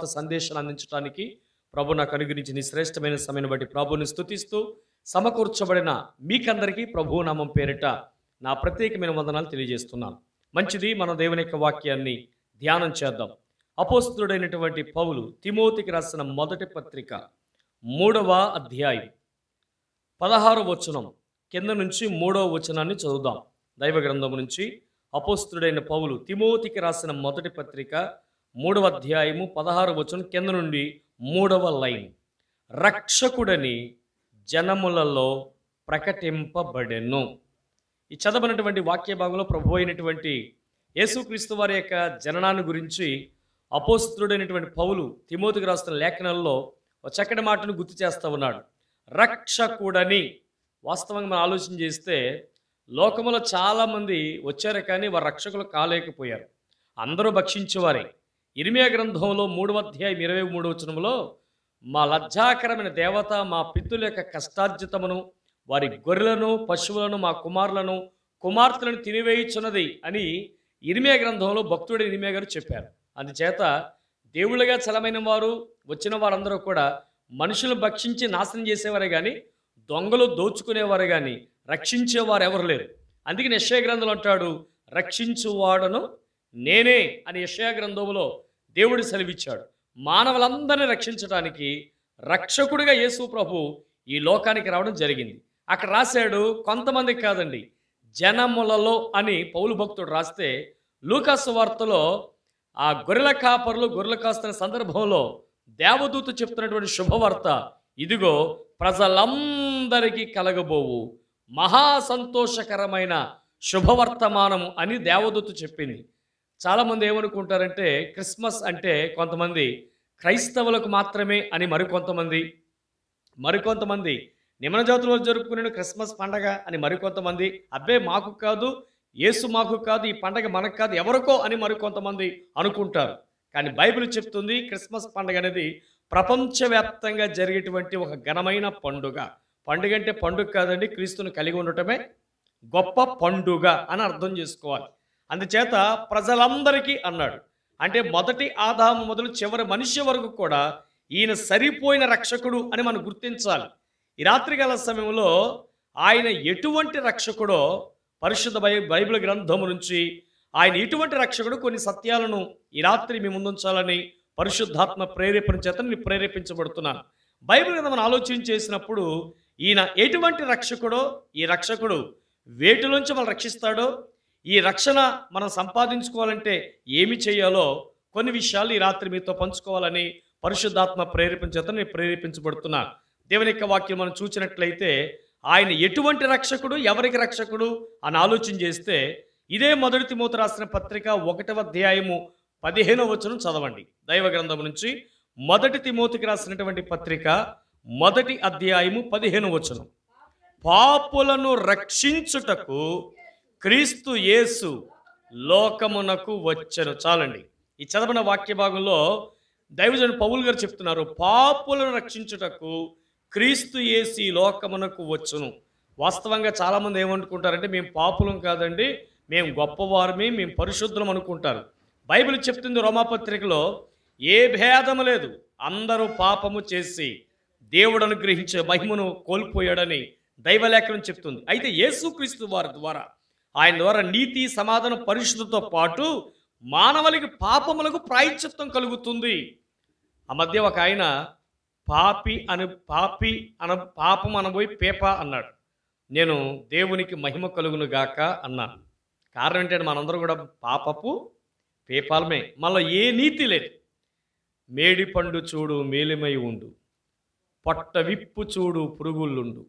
సందేశాన్ని అందించడానికి ప్రభు నాకు అనుగ్రహించిన ఈ శ్రేష్టమైన సమయాన్ని బట్టి ప్రభువుని స్తుతిస్తూ సమకూర్చబడిన మీకందరికీ ప్రభు నామం పేరిట నా ప్రత్యేకమైన వందనాలు తెలియజేస్తున్నాను. మంచిది, మన దేవుని యొక్క వాక్యాన్ని ధ్యానం చేద్దాం. అపోస్తలుడైనటువంటి పౌలు తిమోతికి రాసిన మొదటి పత్రిక 3వ అధ్యాయం 16వ వచనం కింద నుంచి 3వ వచనాన్ని చదువుదాం. దైవ గ్రంథం నుంచి అపోస్తలుడైన పౌలు తిమోతికి రాసిన మొదటి పత్రిక 3వ అధ్యాయము 16వ వచనం కింద నుండి 3వ లైన్. రక్షకుడని జనములలో ప్రకటింపబడెను. ఈ చదవనటువంటి వాక్య భాగంలో ప్రభు అయినటువంటి యేసుక్రీస్తు వారి యొక్క జననాన్ని గురించి అపోస్తలుడైనటువంటి పౌలు తిమోతికి రాస్తున్న లేఖనాల్లో ఒక చక్కటి మాటను గుర్తు చేస్తూ ఉన్నాడు. రక్షకుడని. వాస్తవంగా మనం ఆలోచన చేస్తే లోకములో చాలామంది వచ్చారు, కానీ వారు రక్షకులు కాలేకపోయారు. అందరూ భక్షించేవారే. ఇర్మియా గ్రంథంలో 3వ అధ్యాయం 23వ వచనంలో మా లజ్జాకరమైన దేవత మా పితృల యొక్క కష్టార్జితమును వారి గొర్రెలను పశువులను మా కుమారులను కుమార్తెలను తినివేయుచున్నది అని ఇర్మియా గ్రంథంలో భక్తుడు ఇర్మియా గారు చెప్పారు. అందుచేత దేవుళ్ళగా చలమైన వారు వచ్చిన వారందరూ కూడా మనుషులను భక్షించి నాశనం చేసేవారే కానీ దొంగలు దోచుకునేవారు కానీ రక్షించేవారు ఎవరు లేరు. అందుకని యెషయా గ్రంథంలో అంటాడు, రక్షించువాడను నేనే అని యెషయా గ్రంథంలో దేవుడు సెలవిచ్చాడు. మానవులందరినీ రక్షించడానికి రక్షకుడిగా యేసు ప్రభు ఈ లోకానికి రావడం జరిగింది. అక్కడ రాశాడు, కొంతమందికి కాదండి, జనములలో అని పౌలు భక్తుడు రాస్తే, లూకాసు వార్తలో ఆ గొర్రెల కాపరులు గొర్రెలు కాస్తున్న సందర్భంలో దేవదూత చెప్తున్నటువంటి శుభవార్త, ఇదిగో ప్రజలందరికీ కలగబోవు మహా సంతోషకరమైన శుభవర్తమానము అని దేవదూత చెప్పింది. చాలామంది ఏమనుకుంటారంటే క్రిస్మస్ అంటే కొంతమంది క్రైస్తవులకు మాత్రమే అని మరికొంతమంది నిమ్న జాతులు జరుపుకునే క్రిస్మస్ పండగ అని మరికొంతమంది, అబ్బే మాకు కాదు, యేసు మాకు కాదు, ఈ పండగ మనకు కాదు, ఎవరికో అని మరికొంతమంది అనుకుంటారు. కానీ బైబిల్ చెప్తుంది క్రిస్మస్ పండుగ అనేది ప్రపంచవ్యాప్తంగా జరిగేటువంటి ఒక ఘనమైన పండుగ. పండుగ అంటే పండుగ కాదండి, క్రీస్తుని కలిగి ఉండటమే గొప్ప పండుగ అని అర్థం చేసుకోవాలి. అందుచేత ప్రజలందరికీ అన్నాడు. అంటే మొదటి ఆదాము మొదలు చివరి మనిషి వరకు కూడా ఈయన సరిపోయిన రక్షకుడు అని మనం గుర్తించాలి. ఈ రాత్రికాల సమయంలో ఆయన ఎటువంటి రక్షకుడో పరిశుద్ధ బైబిల్ గ్రంథము నుంచి ఆయన ఎటువంటి రక్షకుడు కొన్ని సత్యాలను ఈ రాత్రి మీ ముందుంచాలని పరిశుద్ధాత్మ ప్రేరేపణ చేత నేను ప్రేరేపించబడుతున్నాను. బైబిల్ గ్రంథం మనం ఆలోచన చేసినప్పుడు ఈయన ఎటువంటి రక్షకుడో, ఈ రక్షకుడు వేటిలోంచి మనం రక్షిస్తాడో, ఈ రక్షణ మనం సంపాదించుకోవాలంటే ఏమి చేయాలో కొన్ని విషయాలు ఈ రాత్రి మీతో పంచుకోవాలని పరిశుద్ధాత్మ ప్రేరేపణ చేత నేను ప్రేరేపించబడుతున్నా. దేవుని యొక్క వాక్యం మనం చూసినట్లయితే ఆయన ఎటువంటి రక్షకుడు, ఎవరికి రక్షకుడు అని ఆలోచన చేస్తే ఇదే మొదటి తిమోతి రాసిన పత్రిక 1వ అధ్యాయము 15వ వచనం చదవండి. దైవ గ్రంథం నుంచి మొదటి తిమోతికి రాసినటువంటి పత్రిక 1వ అధ్యాయము 15వ వచనం. పాపులను రక్షించుటకు క్రీస్తు యేసు లోకమునకు వచ్చెను. చాలండి. ఈ చదవన వాక్య భాగంలో దైవజనుడు పౌలు గారు చెప్తున్నారు, పాపులను రక్షించుటకు క్రీస్తు యేసు ఈ లోకమునకు వచ్చును. వాస్తవంగా చాలామంది ఏమనుకుంటారంటే మేము పాపులం కాదండి, మేము గొప్పవారమే, మేము పరిశుద్ధులం అనుకుంటారు. బైబిల్ చెప్తుంది రోమాపత్రికలో ఏ భేదము లేదు, అందరూ పాపము చేసి దేవుడు అనుగ్రహించే మహిమను కోల్పోయాడని దైవలేఖనం చెప్తుంది. అయితే యేసుక్రీస్తు వారి ద్వారా, ఆయన ద్వారా నీతి సమాధానం పరిశుద్ధతో పాటు మానవులకి పాపములకు ప్రాయశ్చిత్తం కలుగుతుంది. ఆ మధ్య ఒక ఆయన పాపం అనబోయి పేప అన్నాడు. నేను దేవునికి మహిమ కలుగును గాక అన్నాను. కారణం ఏంటంటే మనందరూ కూడా పాపపు పేపాలమే, మళ్ళీ ఏ నీతి లేదు. మేడి పండు చూడు మేలిమై ఉండు, పొట్ట విప్పు చూడు పురుగుళ్ళుండు,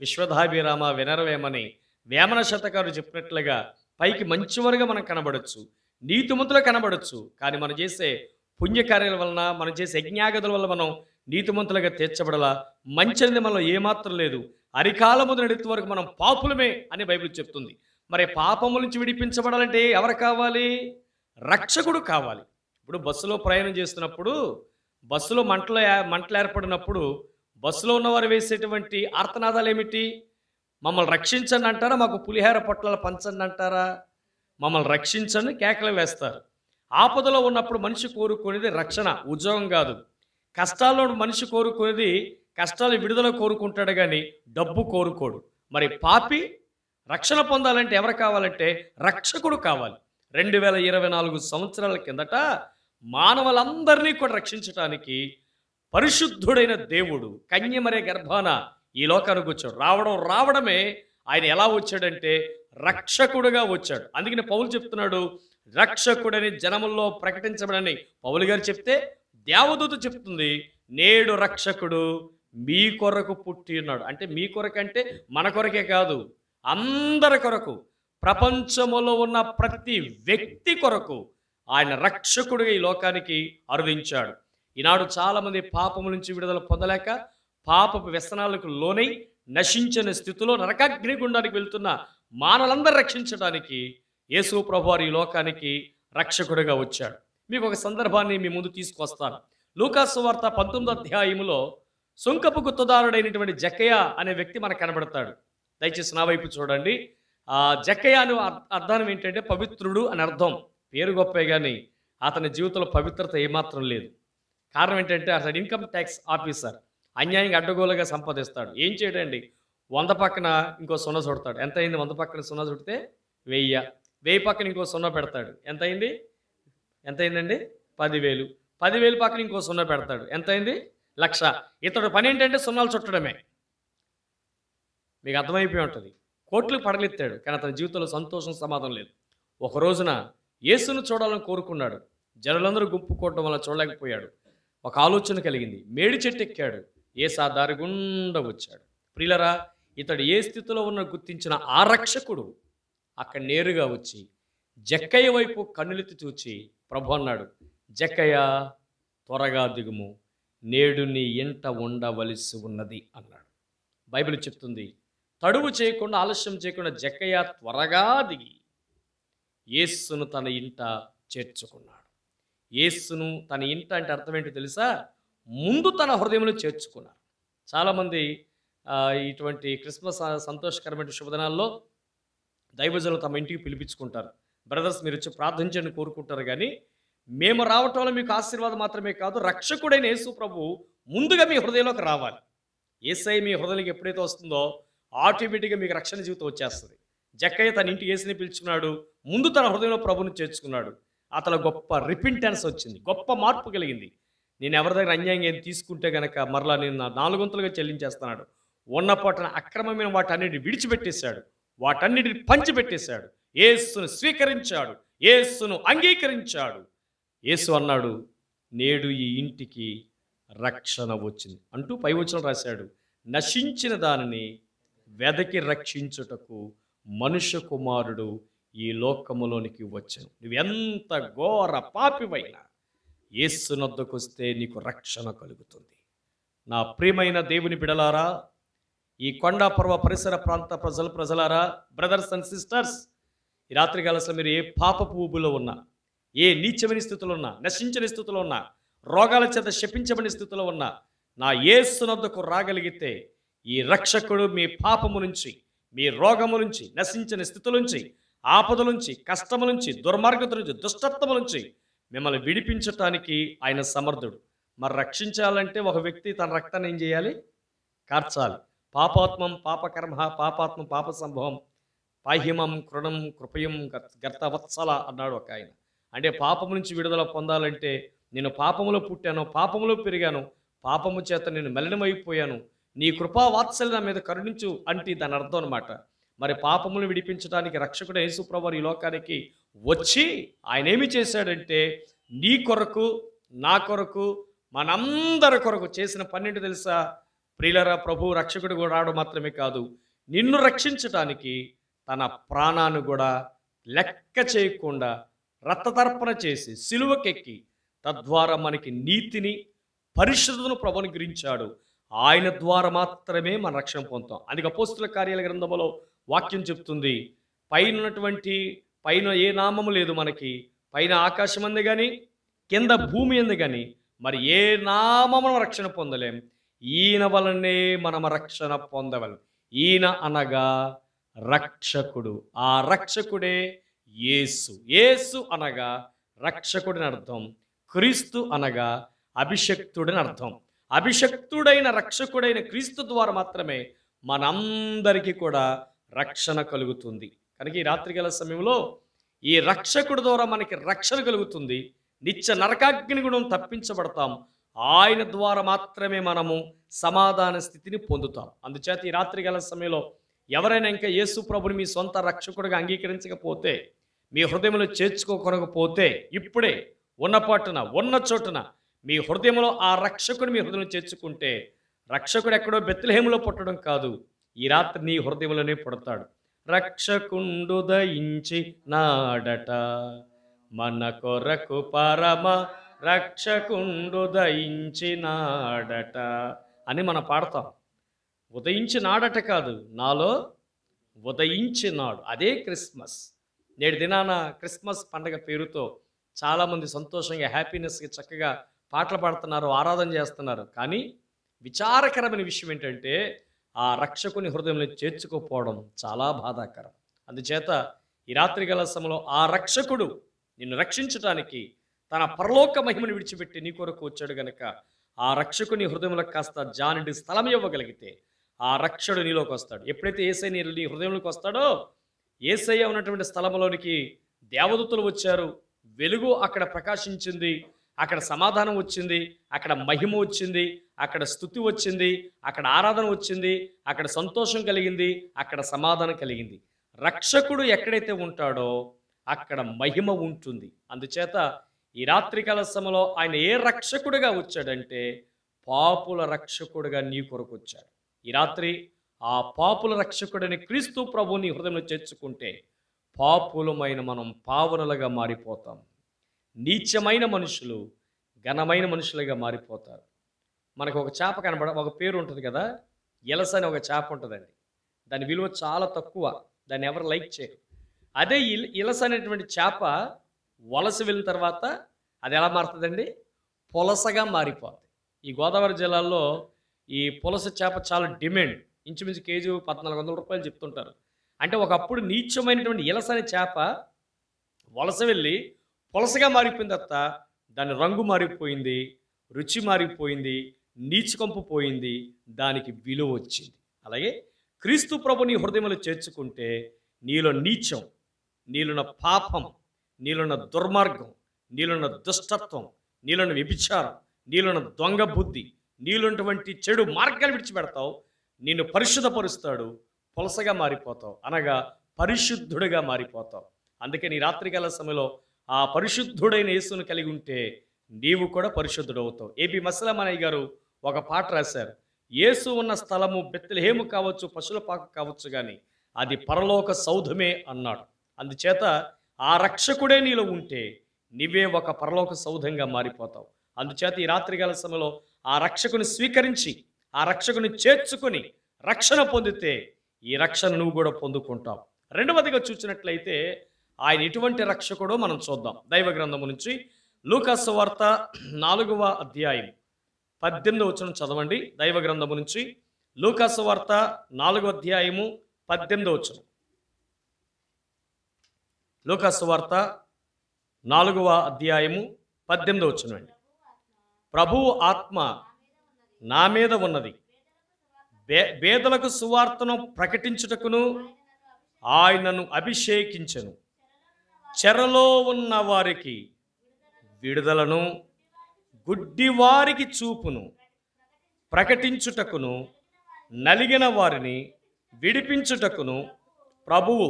విశ్వధాభిరామ వినరవేమని వేమన శతకారు చెప్పినట్లుగా పైకి మంచివారుగా మనం కనబడచ్చు, నీతిమంతులు కనబడచ్చు. కానీ మనం చేసే పుణ్యకార్యాల వలన, మనం చేసే యజ్ఞాగతుల వల్ల మనం నీతిమంతులుగా తీర్చబడలా. మంచిది మనలో ఏమాత్రం లేదు. అరికాలము నడితే వరకు మనం పాపులమే అని బైబిల్ చెప్తుంది. మరి పాపముల నుంచి విడిపించబడాలంటే ఎవరు కావాలి? రక్షకుడు కావాలి. ఇప్పుడు బస్సులో ప్రయాణం చేస్తున్నప్పుడు, బస్సులో మంటలు ఏర్పడినప్పుడు బస్సులో ఉన్నవారు వేసేటువంటి ఆర్తనాదాలు ఏమిటి? మమ్మల్ని రక్షించండి అంటారా, మాకు పులిహార పొట్లాలు పంచండి అంటారా? మమ్మల్ని రక్షించండి కేకలు వేస్తారు. ఆపదలో ఉన్నప్పుడు మనిషి కోరుకునేది రక్షణ, ఉద్యోగం కాదు. కష్టాల్లో మనిషి కోరుకునేది కష్టాలు విడుదల కోరుకుంటాడు కానీ డబ్బు కోరుకోడు. మరి పాపి రక్షణ పొందాలంటే ఎవరు కావాలంటే రక్షకుడు కావాలి. 2024 సంవత్సరాల కిందట మానవులందరినీ కూడా రక్షించటానికి పరిశుద్ధుడైన దేవుడు కన్యమరే గర్భాన ఈ లోకానికి వచ్చాడు. రావడమే ఆయన ఎలా వచ్చాడంటే రక్షకుడుగా వచ్చాడు. అందుకని పౌలు చెప్తున్నాడు, రక్షకుడని జనముల్లో ప్రకటించబడని పౌలు గారు చెప్తే దేవదూత చెప్తుంది, నేడు రక్షకుడు మీ కొరకు పుట్టి ఉన్నాడు. అంటే మీ కొరకంటే మన కొరకే కాదు, అందరి కొరకు, ప్రపంచములో ఉన్న ప్రతి వ్యక్తి కొరకు ఆయన రక్షకుడిగా ఈ లోకానికి అరుదించాడు. ఈనాడు చాలామంది పాపము నుంచి విడుదల పొందలేక పాపపు వ్యసనాలకు లోనై నశించిన స్థితిలో నరకాగ్ని గుండానికి వెళ్తున్న మానవులందరూ రక్షించడానికి యేసు ప్రభువారు ఈ లోకానికి రక్షకుడిగా వచ్చాడు. మీకు ఒక సందర్భాన్ని మీ ముందు తీసుకొస్తాను. లూకాసు వార్త 19వ అధ్యాయములో సుంకపు గుత్తదారుడైనటువంటి జక్కయ్య అనే వ్యక్తి మనకు కనబడతాడు. దయచేసి నా వైపు చూడండి. ఆ జక్కయ్య అనే అర్థం ఏంటంటే పవిత్రుడు అని అర్థం. పేరు గొప్పే కానీ అతని జీవితంలో పవిత్రత ఏమాత్రం లేదు. కారణం ఏంటంటే అతను ఇన్కమ్ ట్యాక్స్ ఆఫీసర్. అన్యాయంగా అడ్డగోలుగా సంపాదిస్తాడు. ఏం చేయడండి, 100 పక్కన ఇంకో 0 చుడతాడు. ఎంత అయింది? 100 పక్కన 0 చుడితే 1000 పక్కన ఇంకో 0 పెడతాడు. ఎంత అయిందండి? 10,000. 10,000 పక్కన ఇంకో 0 పెడతాడు. ఎంత అయింది? 1,00,000. ఇతడు పని ఏంటంటే 0 చుట్టడమే. మీకు అర్థమైపోయి ఉంటుంది. కోట్లు పడగలెత్తాడు కానీ అతని జీవితంలో సంతోషం, సమాధానం లేదు. ఒక రోజున యేసును చూడాలని కోరుకున్నాడు. జనులందరూ గుంపు కూడడం వల్ల చూడలేకపోయాడు. ఒక ఆలోచన కలిగింది. మేడి చెట్టు ఎక్కాడు. యేసు ఆ దారి గుండా వచ్చాడు. ప్రియులరా, ఇతడు ఏ స్థితిలో ఉన్న గుర్తించిన ఆ రక్షకుడు అక్కడ నేరుగా వచ్చి జక్కయ్య వైపు కన్నులెత్తి చూచి ప్రభు అన్నాడు, జక్కయ్య త్వరగా దిగుము, నేడు నీ ఇంట ఉండవలసి ఉన్నది అన్నాడు. బైబిల్ చెప్తుంది, తడువు చేయకుండా, ఆలస్యం చేయకుండా జక్కయ్య త్వరగా దిగి యేసును తన ఇంట చేర్చుకున్నాడు. యేసును తన ఇంట అంటే అర్థం ఏంటో తెలుసా? ముందు తన హృదయంలో చేర్చుకున్నారు. చాలామంది ఇటువంటి క్రిస్మస్ సంతోషకరమైన శుభదినాల్లో దైవజనులు తమ ఇంటికి పిలిపించుకుంటారు. బ్రదర్స్ మీరు వచ్చి ప్రార్థించండి కోరుకుంటారు. కానీ మేము రావటం వల్ల మీకు ఆశీర్వాదం మాత్రమే కాదు, రక్షకుడైన యేసు ప్రభు ముందుగా మీ హృదయంలోకి రావాలి. యేసయ్య మీ హృదయంలోకి ఎప్పుడైతే వస్తుందో ఆటోమేటిక్గా మీకు రక్షణ జీవితం వచ్చేస్తుంది. జక్కయ్య తన ఇంటికి యేసుని పిలుచుకున్నాడు. ముందు తన హృదయంలో ప్రభుని చేర్చుకున్నాడు. అతను గొప్ప రిపెంటెన్స్ వచ్చింది, గొప్ప మార్పు కలిగింది. నేను ఎవరి దగ్గర అన్యాయంగా ఏం తీసుకుంటే గనక మరలా నేను 4 వంతులుగా చెల్లించేస్తున్నాడు. ఉన్న పొట్టన అక్రమమైన వాటన్నిటిని విడిచిపెట్టేశాడు, వాటన్నిటిని పంచిపెట్టేశాడు. యేసును స్వీకరించాడు, యేసును అంగీకరించాడు. యేసు అన్నాడు, నేడు ఈ ఇంటికి రక్షణ వచ్చింది అంటూ పైవచనం రాశాడు. నశించిన దానిని వెదకి రక్షించుటకు మనుష్య కుమారుడు ఈ లోకములోనికి వచ్చాను. నువ్వెంత ఘోర పాపివైనా యేసునొద్దకు వస్తే నీకు రక్షణ కలుగుతుంది. నా ప్రియమైన దేవుని బిడలారా, ఈ కొండా పర్వ పరిసర ప్రాంత ప్రజలారా, బ్రదర్స్ అండ్ సిస్టర్స్, ఈ రాత్రికాల అసలు మీరు ఏ పాపపు ఊబులో ఉన్నా, ఏ నీచమైన స్థితిలో ఉన్నా, నశించిన స్థితిలో ఉన్నా, రోగాల చేత శపించబడిన స్థితిలో ఉన్నా, నా యేసునొద్దకు రాగలిగితే ఈ రక్షకుడు మీ పాపము నుంచి, మీ రోగము నుంచి, నశించిన స్థితుల నుంచి, ఆపద నుంచి, కష్టము నుంచి, దుర్మార్గత నుంచి, దుష్టత్వము నుంచి మిమ్మల్ని విడిపించటానికి ఆయన సమర్థుడు. మరి రక్షించాలంటే ఒక వ్యక్తి తన రక్తాన్ని ఏం చేయాలి? కార్చాలి. పాపాత్మం పాపకర్మ పాపాత్మం పాప సంభవం పాహ్యమం కృణం కృపయం గర్తవత్సల అన్నాడు ఒక ఆయన. అంటే పాపము నుంచి విడుదల పొందాలంటే నేను పాపములో పుట్టాను, పాపములో పెరిగాను, పాపము చేత నేను మలినమైపోయాను, నీ కృపా వాత్సల్యం నా మీద కరుణించు అంటే దాని అర్థం అనమాట. మరి పాపములను విడిపించడానికి రక్షకుడు యేసు ప్రభువు ఈ లోకానికి వచ్చి ఆయన ఏమి చేశాడంటే నీ కొరకు, నా కొరకు, మనందరి కొరకు చేసిన పన్నెండు తెలుసా? ప్రియులరా, ప్రభు రక్షకుడు కూడా రావడం మాత్రమే కాదు, నిన్ను రక్షించటానికి తన ప్రాణాన్ని కూడా లెక్క చేయకుండా రక్తతర్పణ చేసి సిలువకెక్కి తద్వారా మనకి నీతిని, పరిశుద్ధతను ప్రభువుని గురించాడు. ఆయన ద్వారా మాత్రమే మన రక్షణ పొందుతాం. అందుకే అపోస్తుల కార్యాల గ్రంథంలో వాక్యం చెప్తుంది, పైన ఏ నామము లేదు మనకి, పైన ఆకాశం అందు కానీ కింద భూమి అందు కానీ మరి ఏ నామమున రక్షణ పొందలేం, ఈయన వలనే మనం రక్షణ పొందవలం. ఈయన అనగా రక్షకుడు, ఆ రక్షకుడే యేసు. యేసు అనగా రక్షకుడని అర్థం. క్రీస్తు అనగా అభిషక్తుడని అర్థం. అభిషక్తుడైన రక్షకుడైన క్రీస్తు ద్వారా మాత్రమే మనందరికీ కూడా రక్షణ కలుగుతుంది. కనుక ఈ రాత్రికాల సమయంలో ఈ రక్షకుడి ద్వారా మనకి రక్షణ కలుగుతుంది. నిత్య నరకాగ్ని గుణం తప్పించబడతాం. ఆయన ద్వారా మాత్రమే మనము సమాధాన స్థితిని పొందుతాం. అందుచేత ఈ రాత్రికాల సమయంలో ఎవరైనా ఇంకా యేసు ప్రభుని మీ సొంత రక్షకుడిగా అంగీకరించకపోతే, మీ హృదయంలో చేర్చుకోకపోతే, ఇప్పుడే ఉన్నపాటున ఉన్న చోటున మీ హృదయంలో ఆ రక్షకుని మీ హృదయంలో చేర్చుకుంటే, రక్షకుడు ఎక్కడో బెత్లెహేములో పుట్టడం కాదు, ఈ రాత్రి నీ హృదయంలోనే పుడతాడు. రక్షకుండు దయించి నాడట మన కొరకు పరమ రక్షకుండు దయించినాడట అని మనం పాడతాం. ఉదయించినాడట కాదు, నాలో ఉదయించినాడు. అదే క్రిస్మస్. నేటి దినాన క్రిస్మస్ పండగ పేరుతో చాలామంది సంతోషంగా హ్యాపీనెస్గా చక్కగా పాటలు పాడుతున్నారు, ఆరాధన చేస్తున్నారు. కానీ విచారకరమైన విషయం ఏంటంటే ఆ రక్షకుని హృదయంలో చేర్చుకోకపోవడం చాలా బాధాకరం. అందుచేత ఈ రాత్రికాల సమయంలో ఆ రక్షకుడు నిన్ను రక్షించడానికి తన పరలోక మహిమను విడిచిపెట్టి నీ కొరకు వచ్చాడు గనక ఆ రక్షకుని హృదయంలో కాస్త జానుడి స్థలం ఇవ్వగలిగితే ఆ రక్షకుడు నీలోకి వస్తాడు. ఎప్పుడైతే యేసయ్య నీ హృదయంలోకి వస్తాడో, యేసయ్య ఉన్నటువంటి స్థలంలోనికి దేవదూతలు వచ్చారు, వెలుగు అక్కడ ప్రకాశించింది, అక్కడ సమాధానం వచ్చింది, అక్కడ మహిమ వచ్చింది, అక్కడ స్తుతి వచ్చింది, అక్కడ ఆరాధన వచ్చింది, అక్కడ సంతోషం కలిగింది, అక్కడ సమాధానం కలిగింది. రక్షకుడు ఎక్కడైతే ఉంటాడో అక్కడ మహిమ ఉంటుంది. అందుచేత ఈ రాత్రికాల సమయంలో ఆయన ఏ రక్షకుడిగా వచ్చాడంటే పాపుల రక్షకుడిగా నీ కొరకు వచ్చాడు. ఈ రాత్రి ఆ పాపుల రక్షకుడిని క్రీస్తు ప్రభుని హృదయంలో చేర్చుకుంటే పాపులమైన మనం పావనులుగా మారిపోతాం. నీచమైన మనుషులు ఘనమైన మనుషులుగా మారిపోతారు. మనకు ఒక చేప ఒక పేరు ఉంటుంది కదా, ఎలస అని ఒక చేప ఉంటుందండి. దాని విలువ చాలా తక్కువ, దాన్ని ఎవరు లైక్ చేయరు. అదే ఇలస అనేటువంటి చేప వలస వెళ్ళిన తర్వాత అది ఎలా మారుతుందండి? పులసగా మారిపోతుంది. ఈ గోదావరి జిల్లాలో ఈ పులస చేప చాలా డిమాండ్. ఇంచుమించు కేజీ 1400 రూపాయలు చెప్తుంటారు. అంటే ఒకప్పుడు నీచమైనటువంటి ఇలస అనే చేప వలస వెళ్ళి పులసగా మారిపోయిన తర్వాత దాని రంగు మారిపోయింది, రుచి మారిపోయింది, నీచుకంపు పోయింది, దానికి విలువ వచ్చింది. అలాగే క్రీస్తు ప్రభుని హృదయంలో చేర్చుకుంటే నీలో నీచం, నీలోన పాపం, నీలోన దుర్మార్గం, నీలోన దుష్టత్వం, నీలోన వ్యభిచారం, నీలోన దొంగ బుద్ధి, నీలోనటువంటి చెడు మార్గాలు విడిచిపెడతావు. నిన్ను పరిశుద్ధపరుస్తాడు, పులసగా మారిపోతావు, అనగా పరిశుద్ధుడిగా మారిపోతావు. అందుకే నీ రాత్రికాల సమయంలో ఆ పరిశుద్ధుడైన యేసును కలిగి ఉంటే నీవు కూడా పరిశుద్ధుడవుతావు. ఏబి మసలమనయ్య గారు ఒక పాట రాశారు. యేసు ఉన్న స్థలము బెత్లెహేము కావచ్చు, పశుల పాక కావచ్చు, కానీ అది పరలోక సౌధమే అన్నాడు. అందుచేత ఆ రక్షకుడే నీలో ఉంటే నీవే ఒక పరలోక సౌధంగా మారిపోతావు. అందుచేత ఈ రాత్రికాల సమయంలో ఆ రక్షకుని స్వీకరించి ఆ రక్షకుని చేర్చుకొని రక్షణ పొందితే ఈ రక్షణ నువ్వు కూడా పొందుకుంటావు. రెండవదిగా చూసినట్లయితే ఆయన ఎటువంటి రక్షకుడో మనం చూద్దాం. దైవ గ్రంథము నుంచి లూకా సువార్త 4వ అధ్యాయం 18వ వచనం చదవండి. దైవ గ్రంథము నుంచి లూకా సువార్త 4వ అధ్యాయము 18వ వచనం. లూకా సువార్త 4వ అధ్యాయము 18వ వచనం అండి. ప్రభువు ఆత్మ నా మీద ఉన్నది, పేదలకు సువార్తను ప్రకటించుటకును ఆయనను అభిషేకించెను, చెరలో ఉన్న వారికి విడుదలను, గుడ్డివారికి చూపును ప్రకటించుటకును, నలిగిన వారిని విడిపించుటకును, ప్రభువు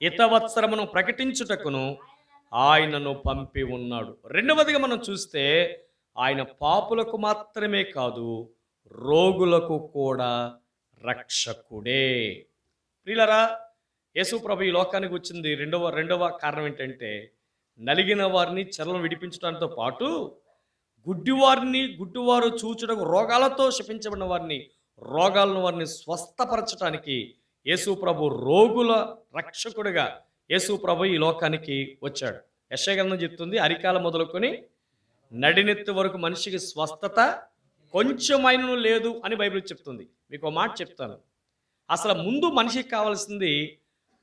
హితవత్సరమును ప్రకటించుటకును ఆయనను పంపి ఉన్నాడు. రెండవదిగా మనం చూస్తే ఆయన పాపులకు మాత్రమే కాదు, రోగులకు కూడా రక్షకుడే. ప్రియులారా, యేసు ప్రభు ఈ లోకానికి వచ్చింది రెండవ కారణం ఏంటంటే నలిగిన వారిని చెరలను విడిపించడంతో పాటు గుడ్డివారు చూచుటకు, రోగాలతో శపించబడిన వారిని, రోగాలను వారిని స్వస్థపరచడానికి యేసు ప్రభు రోగుల రక్షకుడిగా యేసు ప్రభు ఈ లోకానికి వచ్చాడు. యెషయా గ్రంథం చెప్తుంది, అరికాల మొదలుకొని నడినెత్తి వరకు మనిషికి స్వస్థత కొంచెమైనను లేదు అని బైబిల్ చెప్తుంది. మీకు ఒక మాట చెప్తాను. అసలు ముందు మనిషికి కావాల్సింది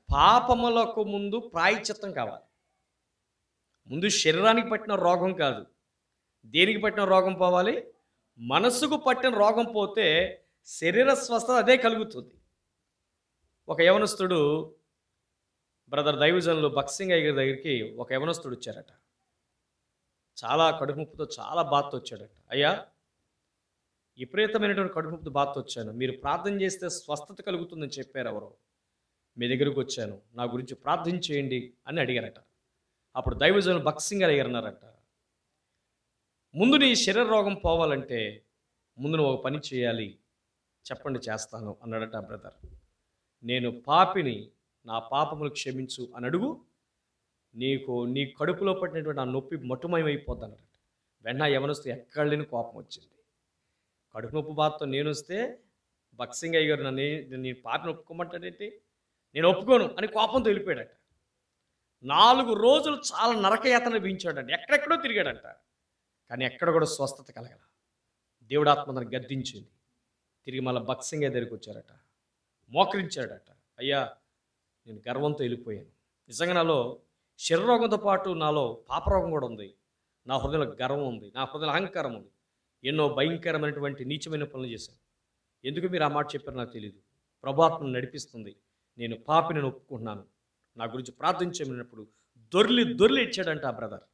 పాపములకు ముందు ప్రాయశ్చిత్తం కావాలి. ముందు శరీరానికి పట్టిన రోగం కాదు, దేనికి పట్టిన రోగం పోవాలి? మనసుకు పట్టిన రోగం పోతే శరీర స్వస్థత అదే కలుగుతుంది. ఒక యవనస్తుడు బ్రదర్ దైవజనులు భక్సింగ్ అయ్య గారి దగ్గరికి ఒక యవనస్తుడు వచ్చారట. చాలా కడుపు నొప్పితో, చాలా బాధతో వచ్చాడట. అయ్యా, విపరీతమైనటువంటి కడుపు నొప్పితో బాధతో వచ్చాను, మీరు ప్రార్థన చేస్తే స్వస్థత కలుగుతుందని చెప్పారు ఎవరో, మీ దగ్గరికి వచ్చాను, నా గురించి ప్రార్థన చేయండి అని అడిగారట. అప్పుడు దైవజనులు భక్సింగ్ అయ్య గారు అన్నారట, ముందు నీ శరీర రోగం పోవాలంటే ముందు నువ్వు ఒక పని చేయాలి, చెప్పండి చేస్తాను అన్నాడట. బ్రదర్, నేను పాపిని, నా పాపములు క్షమించు అని అడుగు, నీ కడుపులో పట్టినటువంటి ఆ నొప్పి మటుమయమైపోద్ది అన్నాడట. వెంటనే యవనస్తు ఎక్కడ లేని కోపం వచ్చింది. కడుపు నొప్పి బాధతో నేను వస్తే భక్సింగ్ అయ్య గారు నీ పాపిని ఒప్పుకోమంటాడేంటి, నేను ఒప్పుకోను అని కోపంతో వెళ్ళిపోయాడట. 4 రోజులు చాలా నరకయాతన బించాడంట, ఎక్కడెక్కడో తిరిగాడంట, కానీ ఎక్కడ కూడా స్వస్థత కలగల. దేవుడాత్మ తనను గద్దించింది. తిరిగి మళ్ళీ భక్సింగ్ అయ్య దగ్గరికి వచ్చారట, మోకరించాడట. అయ్యా, నేను గర్వంతో వెళ్ళిపోయాను, నిజంగా నాలో శరీరరోగంతో పాటు నాలో పాపరోగం కూడా ఉంది, నా హృదయంలో గర్వం ఉంది, నా హృదయంలో అహంకారం ఉంది, ఎన్నో భయంకరమైనటువంటి నీచమైన పనులు చేశాను. ఎందుకు మీరు ఆ మాట చెప్పారో నాకు తెలియదు, ప్రభువాత్మను నడిపిస్తుంది, నేను పాపిని ఒప్పుకుంటున్నాను, నా గురించి ప్రార్థించమన్నప్పుడు దొర్లి ఇచ్చాడంట ఆ బ్రదర్.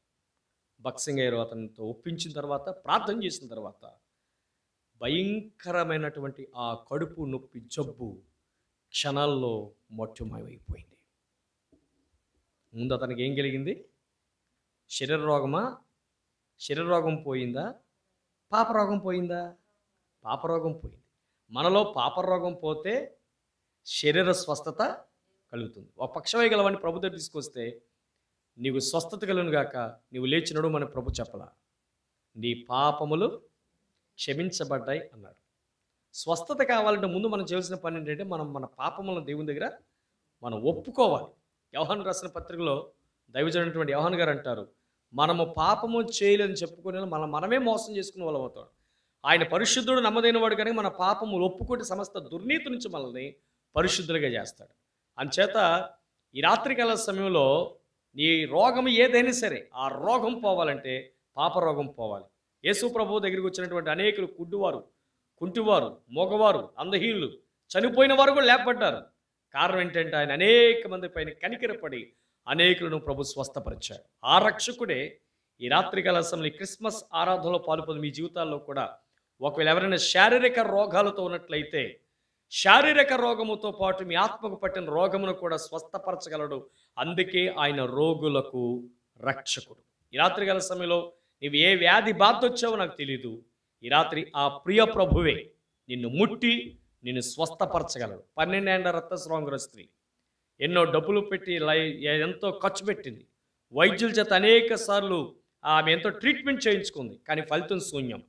భక్సింగ్ అయ్యారు అతనితో ఒప్పించిన తర్వాత, ప్రార్థన చేసిన తర్వాత భయంకరమైనటువంటి ఆ కడుపు నొప్పి జబ్బు క్షణాల్లో మట్టుమాయమైపోయింది. ముందు అతనికి ఏం కలిగింది? శరీర రోగమా? శరీర రోగం పోయిందా? పాపరోగం పోయిందా? పాపరోగం పోయింది. మనలో పాపరోగం పోతే శరీర స్వస్థత కలుగుతుంది. ఒక పక్షవాయుగలవాన్ని ప్రభు దగ్గర తీసుకొస్తే నీవు స్వస్థత కలుగును గాక, నీవు లేచినడు మన ప్రభు చెప్పలా, నీ పాపములు క్షమించబడ్డాయి అన్నాడు. స్వస్థత కావాలంటే ముందు మనం చేయాల్సిన పని ఏంటంటే మన పాపములను దేవుని దగ్గర మనం ఒప్పుకోవాలి. యోహాను రాసిన పత్రికలో దైవజనుడైనటువంటి యోహాను గారు అంటారు, మనము పాపము చేయలేదని చెప్పుకునే మనమే మోసం చేసుకునే వాళ్ళం అవుతాం. ఆయన పరిశుద్ధుడు, నమ్మదైన వాడు కనుక మన పాపములు ఒప్పుకుంటే సమస్త దుర్నీతి నుంచి మనల్ని పరిశుద్ధులుగా చేస్తాడు. అంచేత ఈ రాత్రికాల సమయంలో నీ రోగం ఏదైనా సరే, ఆ రోగం పోవాలంటే పాపరోగం పోవాలి. యేసు ప్రభువు దగ్గరికి వచ్చినటువంటి అనేకులు కుంటివారు, మగవారు, అందహీనులు, చనిపోయిన వారు కూడా లేపబడ్డారు. కారణం ఏంటంటే ఆయన అనేక మంది పైన కనికరపడి అనేకులను ప్రభు స్వస్థపరిచాడు. ఆ రక్షకుడే ఈ రాత్రికాల సమయంలో ఈ క్రిస్మస్ ఆరాధనలో పాల్పొంది మీ జీవితాల్లో కూడా ఒకవేళ ఎవరైనా శారీరక రోగాలతో ఉన్నట్లయితే, శారీరక రోగముతో పాటు మీ ఆత్మకు పట్టిన రోగమును కూడా స్వస్థపరచగలడు. అందుకే ఆయన రోగులకు రక్షకుడు. ఈ రాత్రికాల సమయంలో నీవు ఏ వ్యాధి బాధ వచ్చావో నాకు తెలియదు, ఈ రాత్రి ఆ ప్రియ ప్రభువే నిన్ను ముట్టి నిన్ను స్వస్థపరచగలడు. 12 ఏళ్ల రక్తస్రావం గల స్త్రీ ఎన్నో డబ్బులు పెట్టి ఎంతో ఖర్చు పెట్టింది, వైద్యుల చేత అనేక సార్లు ఆమె ఎంతో ట్రీట్మెంట్ చేయించుకుంది, కానీ ఫలితం శూన్యం.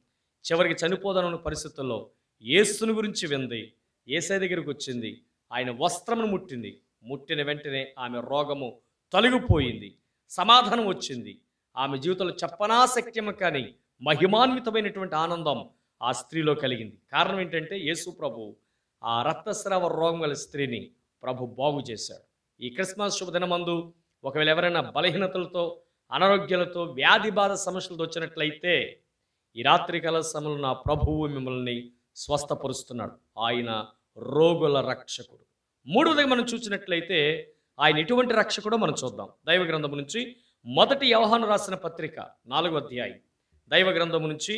చివరికి చనిపోదన్న పరిస్థితుల్లో యేసుని గురించి వింది, యేసయ్య దగ్గరికి వచ్చింది, ఆయన వస్త్రమును ముట్టిన వెంటనే ఆమె రోగము తొలగిపోయింది, సమాధానం వచ్చింది. ఆమె జీవితంలో చెప్పనాశక్యము కానీ మహిమాన్వితమైనటువంటి ఆనందం ఆ స్త్రీలో కలిగింది. కారణం ఏంటంటే యేసు ప్రభు ఆ రక్తస్రావ రోగం గల స్త్రీని ప్రభు బాగు చేశాడు. ఈ క్రిస్మస్ శుభదినమందు ఒకవేళ ఎవరైనా బలహీనతలతో, అనారోగ్యాలతో, వ్యాధి బాధ సమస్యలతో వచ్చినట్లయితే ఈ రాత్రికాల సమయంలో నా ప్రభువు మిమ్మల్ని స్వస్థపరుస్తున్నాడు. ఆయన రోగుల రక్షకుడు. మూడవది మనం చూసినట్లయితే ఆయన ఎటువంటి రక్షకుడో మనం చూద్దాం. దైవ గ్రంథము నుంచి మొదటి యోహాను రాసిన పత్రిక 4వ అధ్యాయం. దైవ గ్రంథము నుంచి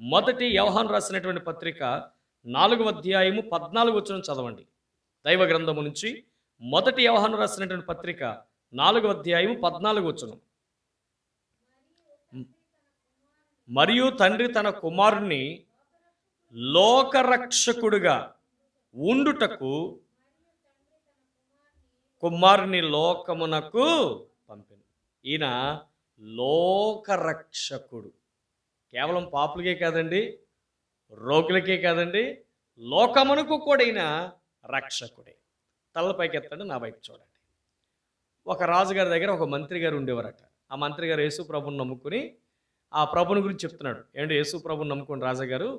మొదటి యోహాను రాసినటువంటి పత్రిక 4వ అధ్యాయము 14వ వచనం చదవండి. దైవ గ్రంథము నుంచి మొదటి యోహాను రాసినటువంటి పత్రిక 4వ అధ్యాయము 14వ వచనం. మరియు తండ్రి తన కుమారుని లోకరక్షకుడుగా ఉండుటకు కుమారుని లోకమునకు పంపెను. ఈయన లోకరక్షకుడు. కేవలం పాపులకే కాదండి, రోగులకే కాదండి, లోకమునకు కూడా ఈయన రక్షకుడే. తలపైకి ఎత్తండి, నా వైపు చూడండి. ఒక రాజుగారి దగ్గర ఒక మంత్రి గారు ఉండేవారట. ఆ మంత్రి గారు యేసు ప్రభుని నమ్ముకుని ఆ ప్రభుని గురించి చెప్తున్నాడు. ఏంటంటే యేసు ప్రభుని నమ్ముకుని రాజుగారు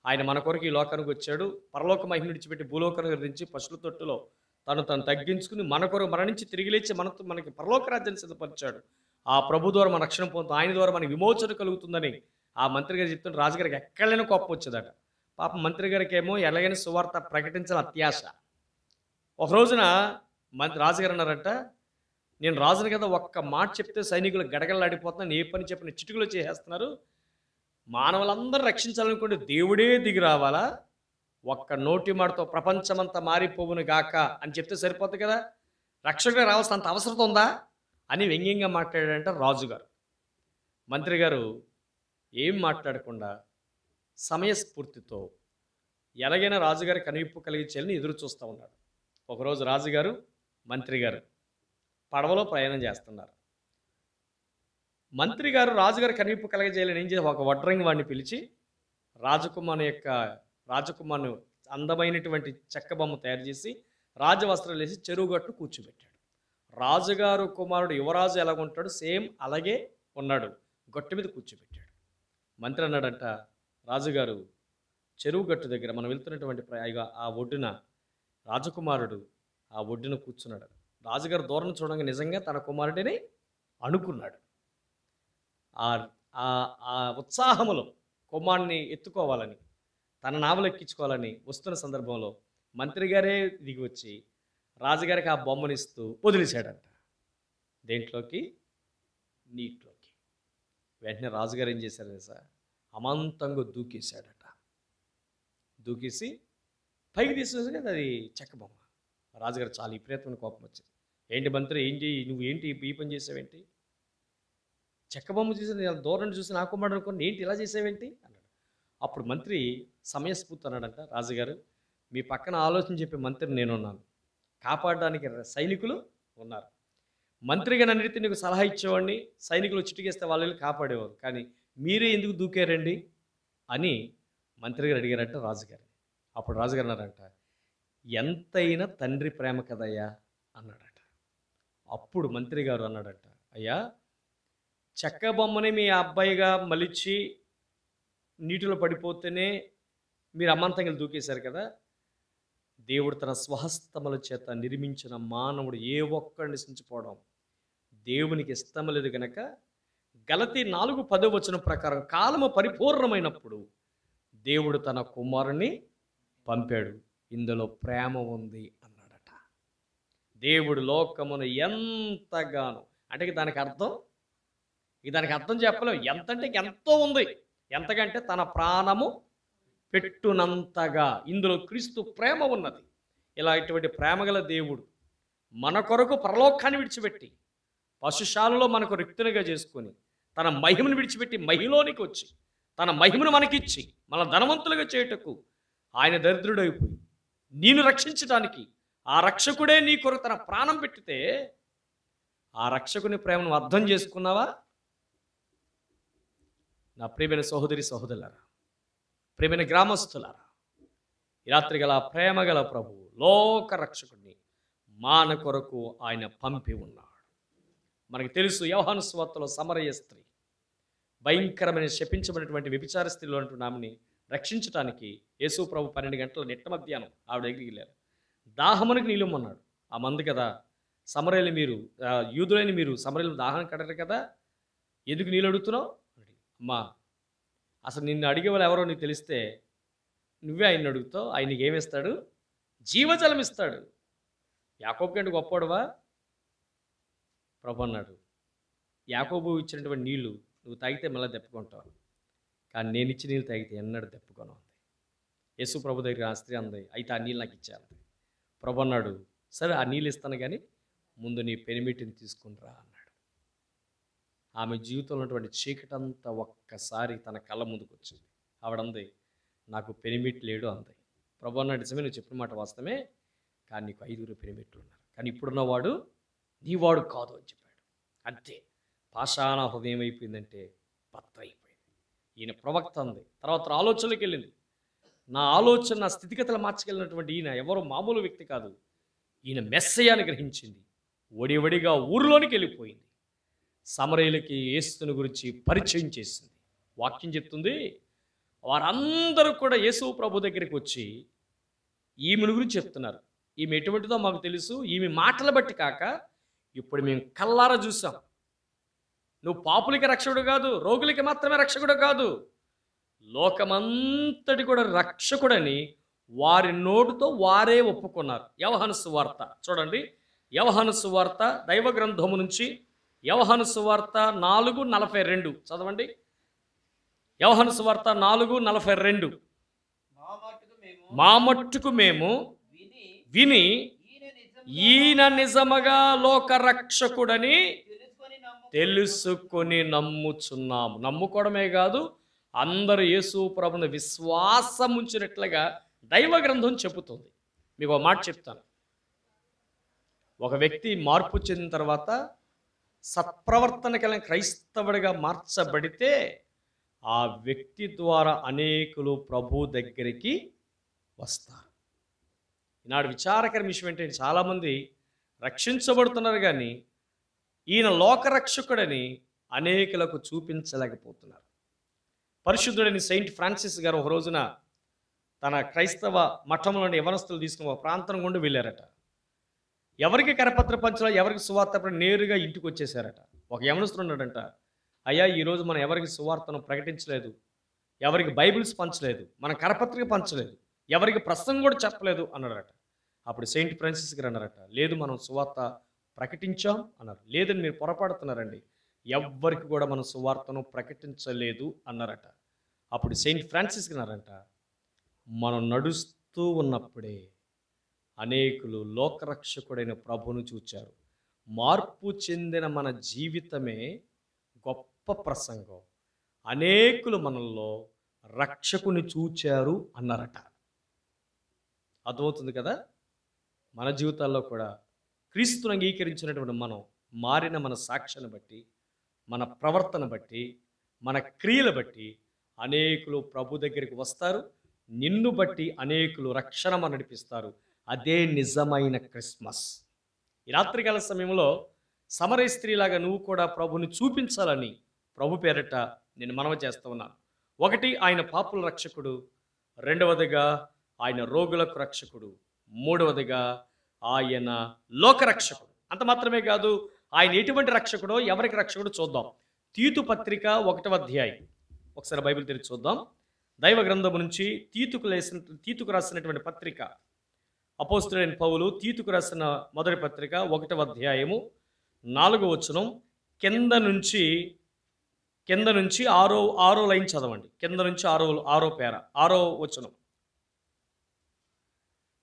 ఆయన మన కొరకు ఈ లోకానికి వచ్చాడు, పరలోక మహిమను విడిచిపెట్టి భూలోకానికి గురించి పశువుల తొట్టులో తను తగ్గించుకుని మన కొరకు మరణించి తిరిగి లేచి మనకి పరలోక రాజ్యాన్ని సిద్ధపరిచాడు. ఆ ప్రభు ద్వారా మన రక్షణ పొందుతాం, ఆయన ద్వారా మనకి విమోచన కలుగుతుందని ఆ మంత్రి గారు చెప్తుంటే రాజుగారికి ఎక్కడైనా కోపం వచ్చేదట. పాపం మంత్రి గారికి ఏమో ఎలాగైనా సువార్త ప్రకటించాలని అత్యాశ. ఒక రోజున రాజుగారు అన్నారంట, నేను రాజుని కదా, ఒక్క మాట చెప్తే సైనికులు గడగడలాడిపోతున్నాను, ఏ పని చెప్పిన చిటికలో చేసేస్తున్నారు, మానవులందరూ రక్షించాలనుకుంటే దేవుడే దిగి రావాలా, ఒక్క నోటి మాటతో ప్రపంచమంతా మారిపోవును గాక అని చెప్తే సరిపోతుంది కదా, రక్షకుడు రావాల్సిన అంత అవసరం ఉందా అని వ్యంగ్యంగా మాట్లాడాడంట రాజుగారు. మంత్రి గారు ఏం మాట్లాడకుండా సమయస్ఫూర్తితో ఎలాగైనా రాజుగారి కనువిప్పు కలిగించాలని ఎదురు చూస్తూ ఉన్నాడు. ఒకరోజు రాజుగారు మంత్రి గారు పడవలో ప్రయాణం చేస్తున్నారు. మంత్రి గారు రాజుగారి కనువిప్పు కలిగజేయాలని ఏం చేసి ఒక వడ్రంగి వాడిని పిలిచి రాజకుమారుని అందమైనటువంటి చెక్క బొమ్మ తయారు చేసి రాజవస్త్రాలు వేసి చెరువు గట్టు కూర్చోబెట్టాడు. రాజుగారు కుమారుడు యువరాజు ఎలాగుంటాడు సేమ్ అలాగే ఉన్నాడు, గట్టు మీద కూర్చోబెట్టాడు. మంత్రి అన్నాడంట, రాజుగారు చెరువు గట్టు దగ్గర మనం వెళ్తున్నటువంటి ఆ ఒడ్డున రాజకుమారుడు ఆ ఒడ్డున కూర్చున్నాడు. రాజుగారు దూరం చూడంగా నిజంగా తన కుమారుడిని అనుకున్నాడు. ఆ ఉత్సాహములో కుమారుడిని ఎత్తుకోవాలని, తన నావలు ఎక్కించుకోవాలని వస్తున్న సందర్భంలో మంత్రి గారే దిగి వచ్చి రాజుగారికి ఆ బొమ్మనిస్తూ వదిలేశాడంట. దేంట్లోకి? నీటిలోకి. వెంటనే రాజుగారు ఏం చేశారు సార్, అమాంతంగా దూకేశాడట. దూకేసి పైకి తీసేసి కదా అది చెక్క బొమ్మ. రాజుగారు చాలా విపరీతమైన కోపం వచ్చింది. ఏంటి మంత్రి, ఏంటి నువ్వు, ఏంటి ఈ పని చేసావేంటి, చెక్క బొమ్మ చూసి దూరం చూసి నా కుమారుడు అనుకోండి, ఏంటి ఇలా చేసావేంటి అన్నాడు. అప్పుడు మంత్రి సమయస్ఫూర్తి అన్నాడంట, రాజుగారు మీ పక్కన ఆలోచన చెప్పే మంత్రిని నేనున్నాను, కాపాడడానికి సైనికులు ఉన్నారు, మంత్రిగా నన్ను నీకు సలహా ఇచ్చేవాడిని, సైనికులు చిటికేస్తే వాళ్ళు కాపాడేవారు, కానీ మీరే ఎందుకు దూకారండి అని మంత్రి గారు అడిగారంట రాజుగారు. అప్పుడు రాజుగారు అన్నారంట, ఎంతైనా తండ్రి ప్రేమ కదయ్యా అన్నాడట. అప్పుడు మంత్రి గారు అన్నాడట, అయ్యా చెక్క బొమ్మని మీ అబ్బాయిగా మలిచి నీటిలో పడిపోతేనే మీరు అమాంతంగా దూకేశారు కదా, దేవుడు తన స్వహస్తముల చేత నిర్మించిన మానవుడు ఏ ఒక్కడిని నశించిపోవడం దేవునికి ఇష్టం లేదు గనక గలతీ 4:10 ప్రకారం కాలము పరిపూర్ణమైనప్పుడు దేవుడు తన కుమారుని పంపాడు, ఇందులో ప్రేమ ఉంది అన్నాడట. దేవుడు లోకమును ఎంతగానో, అంటే దానికి అర్థం చెప్పలేము, ఎంత అంటే ఎంతో ఉంది, ఎంతకంటే తన ప్రాణము పెట్టునంతగా ఇందులో క్రీస్తు ప్రేమ ఉన్నది. ఇలా ఇటువంటి ప్రేమగల దేవుడు మన కొరకు పరలోకాన్ని విడిచిపెట్టి పశుశాలలో మనకు రిక్తునిగా చేసుకొని తన మహిమను విడిచిపెట్టి మహిలోనికి వచ్చి తన మహిమను మనకిచ్చి మన ధనవంతులుగా చేయుటకు ఆయన దరిద్రుడైపోయి నిన్ను రక్షించడానికి ఆ రక్షకుడే నీ కొరకు తన ప్రాణం పెట్టితే ఆ రక్షకుని ప్రేమను అర్థం చేసుకున్నావా? నా ప్రియమైన సహోదరి సహోదరులారా, ప్రియమైన గ్రామస్తులారా, ఈ రాత్రి గల ప్రేమ గల ప్రభువు లోక రక్షకుడిని మాన కొరకు ఆయన పంపి ఉన్నాడు. మనకు తెలుసు, యోహాను సువార్తలో సమరయ స్త్రీ భయంకరమైన శపించబడినటువంటి వ్యభిచార స్త్రీలో అంటున్న ఆమెని రక్షించడానికి యేసు ప్రభు 12 గంటల నిట్ట మధ్యాహ్నం ఆవిడ దగ్గరికి వెళ్ళారు. దాహమునికి నీళ్ళమన్నాడు. ఆ మంది కదా, సమరయులు మీరు యూదులైన మీరు సమరయులు దాహం కడరు కదా, ఎందుకు నీళ్ళు అడుగుతున్నావు? అమ్మా, అసలు నిన్ను అడిగే వాళ్ళు ఎవరో నీకు తెలిస్తే నువ్వే ఆయన్ని అడుగుతావు, ఆయనకి ఏమిస్తాడు? జీవజలం ఇస్తాడు. యాకోబు కంటే గొప్పవాడువా? ప్రభు అన్నాడు, యాకోబు ఇచ్చినటువంటి నీళ్లు నువ్వు తాగితే మళ్ళీ దెప్పుకుంటావు, కానీ నేను ఇచ్చిన నీళ్ళు తాగితే ఎన్నడూ దెప్పుకోను అంది. యేసు ప్రభు దగ్గర ఆ స్త్రీ అంది, అయితే ఆ నీళ్ళు నాకు ఇచ్చేయాలి. ప్రభు అన్నాడు, సరే ఆ నీళ్ళు ఇస్తాను, కానీ ముందు నీ పెనిమిటిని తీసుకునిరా అన్నాడు. ఆమె జీవితంలో ఉన్నటువంటి చీకటంతా ఒక్కసారి తన కళ్ళ ముందుకు వచ్చింది. ఆవిడంది, నాకు పెనిమిటి లేడు అంది. ప్రభు అన్నాడు, నిజమే, నువ్వు చెప్పిన మాట వాస్తవమే, కానీ నీకు 5 పెనిమిట్లు ఉన్నారు, కానీ ఇప్పుడున్నవాడు నీవాడు కాదు అని చెప్పాడు. అంతే, పాషాణ హృదయం అయిపోయిందంటే బత్త అయిపోయింది. ఈయన ప్రవక్త అంది. తర్వాత ఆలోచనలోకి వెళ్ళింది. నా ఆలోచన, నా స్థితిగతులు మార్చగలిగినటువంటి ఈయన ఎవరో మామూలు వ్యక్తి కాదు, ఈయన మెస్సయ్యని గ్రహించింది. ఒడివడిగా ఊరిలోనికి వెళ్ళిపోయింది. సమరయులకి యేసుని గురించి పరిచయం చేసింది. వాక్యం చెప్తుంది, వారందరూ కూడా యేసు ప్రభు దగ్గరికి వచ్చి ఈమెను గురించి చెప్తున్నారు. ఈమె ఎటువంటిదో మాకు తెలుసు, ఈమె మాటలు బట్టి కాక ఇప్పుడు మేము కల్లారా చూసాం, నువ్వు పాపులకి రక్షకుడు కాదు, రోగులకి మాత్రమే రక్షకుడు కాదు, లోకమంతటి కూడా రక్షకుడని వారి నోటితో వారే ఒప్పుకున్నారు. యోహాను సువార్త చూడండి, యోహాను సువార్త దైవ గ్రంథము నుంచి యోహాను సువార్త 4:42 చదవండి. యోహాను సువార్త 4:42. మా మట్టుకు మేము విని ఈయన నిజముగా లోక రక్షకుడని తెలుసుకొని నమ్ముచున్నాము. నమ్ముకోవడమే కాదు, అందరూ యేసు ప్రభువుని విశ్వాసం ఉంచినట్లుగా దైవ గ్రంథం చెబుతుంది. మీకు ఒక మాట చెప్తాను. ఒక వ్యక్తి మార్పు చెందిన తర్వాత సత్ప్రవర్తన కలిగిన క్రైస్తవుడిగా మార్చబడితే ఆ వ్యక్తి ద్వారా అనేకులు ప్రభు దగ్గరికి వస్తారు. ఈనాడు విచారకరమైన విషయం ఏంటంటే, చాలామంది రక్షించబడుతున్నారు కానీ ఈయన లోకరక్షకుడని అనేకులకు చూపించలేకపోతున్నారు. పరిశుద్ధుడని సెయింట్ ఫ్రాన్సిస్ గారు ఒక రోజున తన క్రైస్తవ మఠంలోని యవనస్తులు తీసుకుని ఒక ప్రాంతం గుండా వెళ్ళారట. ఎవరికి కరపత్ర పంచలో, ఎవరికి సువార్త నేరుగా ఇంటికి వచ్చేసారట. ఒక యవనస్తుడు ఉన్నాడంట, అయ్యా ఈరోజు మనం ఎవరికి సువార్తను ప్రకటించలేదు, ఎవరికి బైబిల్స్ పంచలేదు, మన కరపత్రిక పంచలేదు, ఎవరికి ప్రసంగం కూడా చెప్పలేదు అన్నారట. అప్పుడు సెయింట్ ఫ్రాన్సిస్ గారు అన్నారట, లేదు మనం సువార్త ప్రకటించాం అన్నారు. లేదని మీరు పొరపాడుతున్నారండి, ఎవ్వరికి కూడా మనం సువార్తను ప్రకటించలేదు అన్నారట. అప్పుడు సెయింట్ ఫ్రాన్సిస్ గారు అన్నారంట, మనం నడుస్తూ ఉన్నప్పుడే అనేకులు లోకరక్షకుడైన ప్రభువును చూచారు. మార్పు చెందిన మన జీవితమే గొప్ప ప్రసంగం. అనేకులు మనల్లో రక్షకుని చూచారు అన్నారట. అర్థమవుతుంది కదా? మన జీవితాల్లో కూడా క్రీస్తును అంగీకరించినటువంటి మనం మారిన మన సాక్ష్యాన్ని బట్టి, మన ప్రవర్తన బట్టి, మన క్రియలు బట్టి అనేకులు ప్రభు దగ్గరికి వస్తారు. నిన్ను బట్టి అనేకులు రక్షణ నడిపిస్తారు. అదే నిజమైన క్రిస్మస్. ఈ రాత్రికాల సమయంలో సమరయ స్త్రీలాగా నువ్వు కూడా ప్రభుని చూపించాలని ప్రభు పేరట నేను మనవి చేస్తూ ఉన్నాను. ఒకటి, ఆయన పాపుల రక్షకుడు. రెండవదిగా ఆయన రోగులకు రక్షకుడు. మూడవదిగా ఆయన లోకరక్షకుడు. అంత మాత్రమే కాదు, ఆయన ఎటువంటి రక్షకుడో, ఎవరికి రక్షకుడు చూద్దాం. తీతు పత్రిక 1వ అధ్యాయం ఒకసారి బైబిల్ తెరిచి చూద్దాం. దైవ గ్రంథం నుంచి తీతుకు రాసినటువంటి పత్రిక, అపోస్తలుడైన పౌలు తీతుకు రాసిన మొదటి పత్రిక 1వ అధ్యాయము 4వ వచనం కింద నుంచి ఆరో లైన్ చదవండి. కింద నుంచి ఆరో వచనం.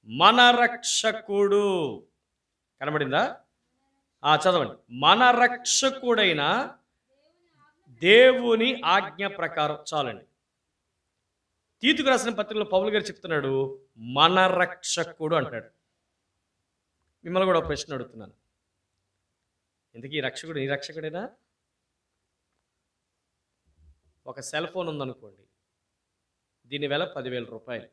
మన రక్షకుడు కనబడిందా? చదవండి. మన రక్షకుడైన దేవుని ఆజ్ఞ ప్రకారం. చాలండి. తీతుకు రాసిన పత్రికలో పౌలు గారు చెప్తున్నాడు, మన రక్షకుడు అంటాడు. మిమ్మల్ని కూడా ఒక ప్రశ్న అడుగుతున్నాను, ఇంతకీ రక్షకుడు నీ రక్షకుడేనా? ఒక సెల్ ఫోన్ ఉందనుకోండి, దీని వెల 10,000 రూపాయలు.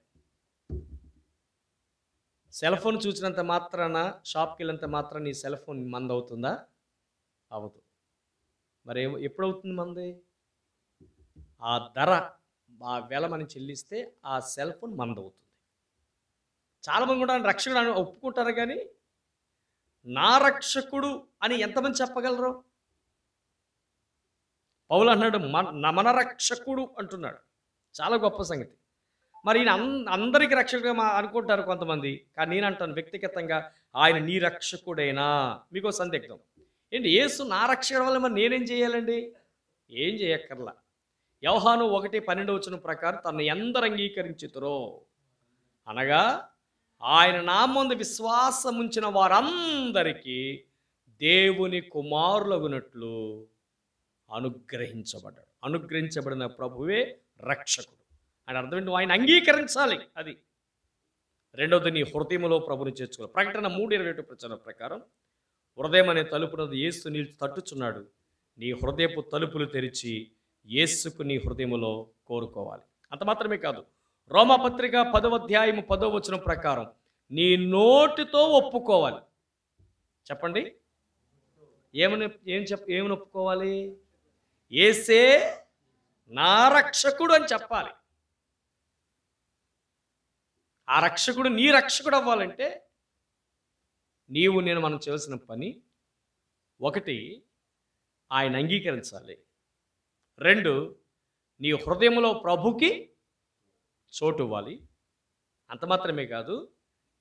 సెల్ ఫోన్ చూసినంత మాత్రాన, షాప్కి వెళ్ళినంత మాత్రాన నీ సెల్ ఫోన్ మంది అవుతుందా? అవదు. మరి ఎప్పుడవుతుంది మంది? ఆ ధర, ఆ వెల మనం చెల్లిస్తే ఆ సెల్ ఫోన్ మందవుతుంది. చాలామంది కూడా రక్షకుడు అని ఒప్పుకుంటారు, కానీ నా రక్షకుడు అని ఎంతమంది చెప్పగలరు? పౌలు అన్నాడు మన రక్షకుడు అంటున్నాడు. చాలా గొప్ప సంగతి. మరి ఈయన అందరికీ రక్షకుడుగా అనుకుంటారు కొంతమంది, కానీ నేను అంటాను వ్యక్తిగతంగా, ఆయన నీ రక్షకుడైనా. మీకు సందిగ్ధం ఏంటి, యేసు నా రక్షకుడు వల్ల మరి నేనేం చేయాలండి? ఏం చేయక్కర్లా. యోహాను 1:12 ప్రకారం తను ఎందరు అంగీకరించుతారో, అనగా ఆయన నామందు విశ్వాసం ఉంచిన వారందరికీ దేవుని కుమారులగునట్లు అనుగ్రహించబడ్డాడు. అనుగ్రహించబడిన ప్రభువే రక్షకుడు అని అర్థం ఏంటి? ఆయన అంగీకరించాలి. అది రెండవది, నీ హృదయంలో ప్రభుని చేర్చుకోవాలి. ప్రకటన 3:27 ప్రచారం ప్రకారం హృదయం అనే తలుపునది యేసు నిలిచి తట్టుచున్నాడు. నీ హృదయపు తలుపులు తెరిచి యేసుకు నీ హృదయములో కోరుకోవాలి. అంత మాత్రమే కాదు, రోమాపత్రిక 10వ అధ్యాయం 10వ వచనం ప్రకారం నీ నోటితో ఒప్పుకోవాలి. చెప్పండి, ఏమని ఒప్పుకోవాలి? యేసే నా రక్షకుడు అని చెప్పాలి. ఆ రక్షకుడు నీ రక్షకుడు అవ్వాలంటే నేను మనం చేయాల్సిన పని, ఒకటి, ఆయన అంగీకరించాలి. 2, నీ హృదయంలో ప్రభుకి చోటు ఇవ్వాలి. అంత మాత్రమే కాదు,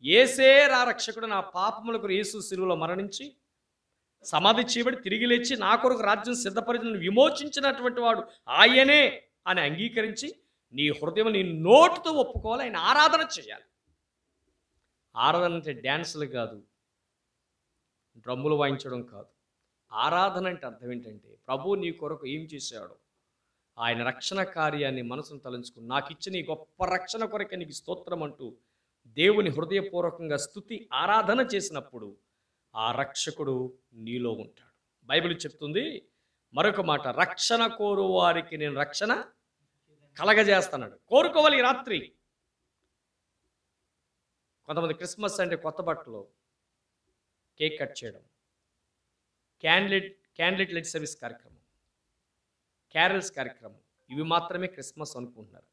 యేసే నా రక్షకుడు, నా పాపముల కొరకు యేసు శిలువలో మరణించి సమాధి చేయబడి తిరిగి లేచి నా కొరకు రాజ్యం సిద్ధపరిచిన విమోచించినటువంటి వాడు ఆయనే అని అంగీకరించి నీ హృదయం నీ నోటితో ఒప్పుకోవాలి. ఆయన ఆరాధన చేయాలి. ఆరాధన అంటే డ్యాన్సులు కాదు, డ్రమ్ములు వాయించడం కాదు. ఆరాధన అంటే అర్థం ఏంటంటే ప్రభువు నీ కొరకు ఏం చేశాడు, ఆయన రక్షణ కార్యాన్ని మనసును తలంచుకుని నాకు ఇచ్చిన ఈ గొప్ప రక్షణ కొరకే నీకు స్తోత్రం అంటూ దేవుని హృదయపూర్వకంగా స్తుతి ఆరాధన చేసినప్పుడు ఆ రక్షకుడు నీలో ఉంటాడు. బైబిల్ చెప్తుంది మరొక మాట, రక్షణ కోరు వారికి నేను రక్షణ కలగజేస్తున్నాడు. కోరుకోవాలి ఈ రాత్రి. కొంతమంది క్రిస్మస్ అంటే కొత్త బట్టలు, కేక్ కట్ చేయడం, క్యాండిల్ లైట్ సర్వీస్ కార్యక్రమం, క్యారల్స్ కార్యక్రమం, ఇవి మాత్రమే క్రిస్మస్ అనుకుంటున్నారు.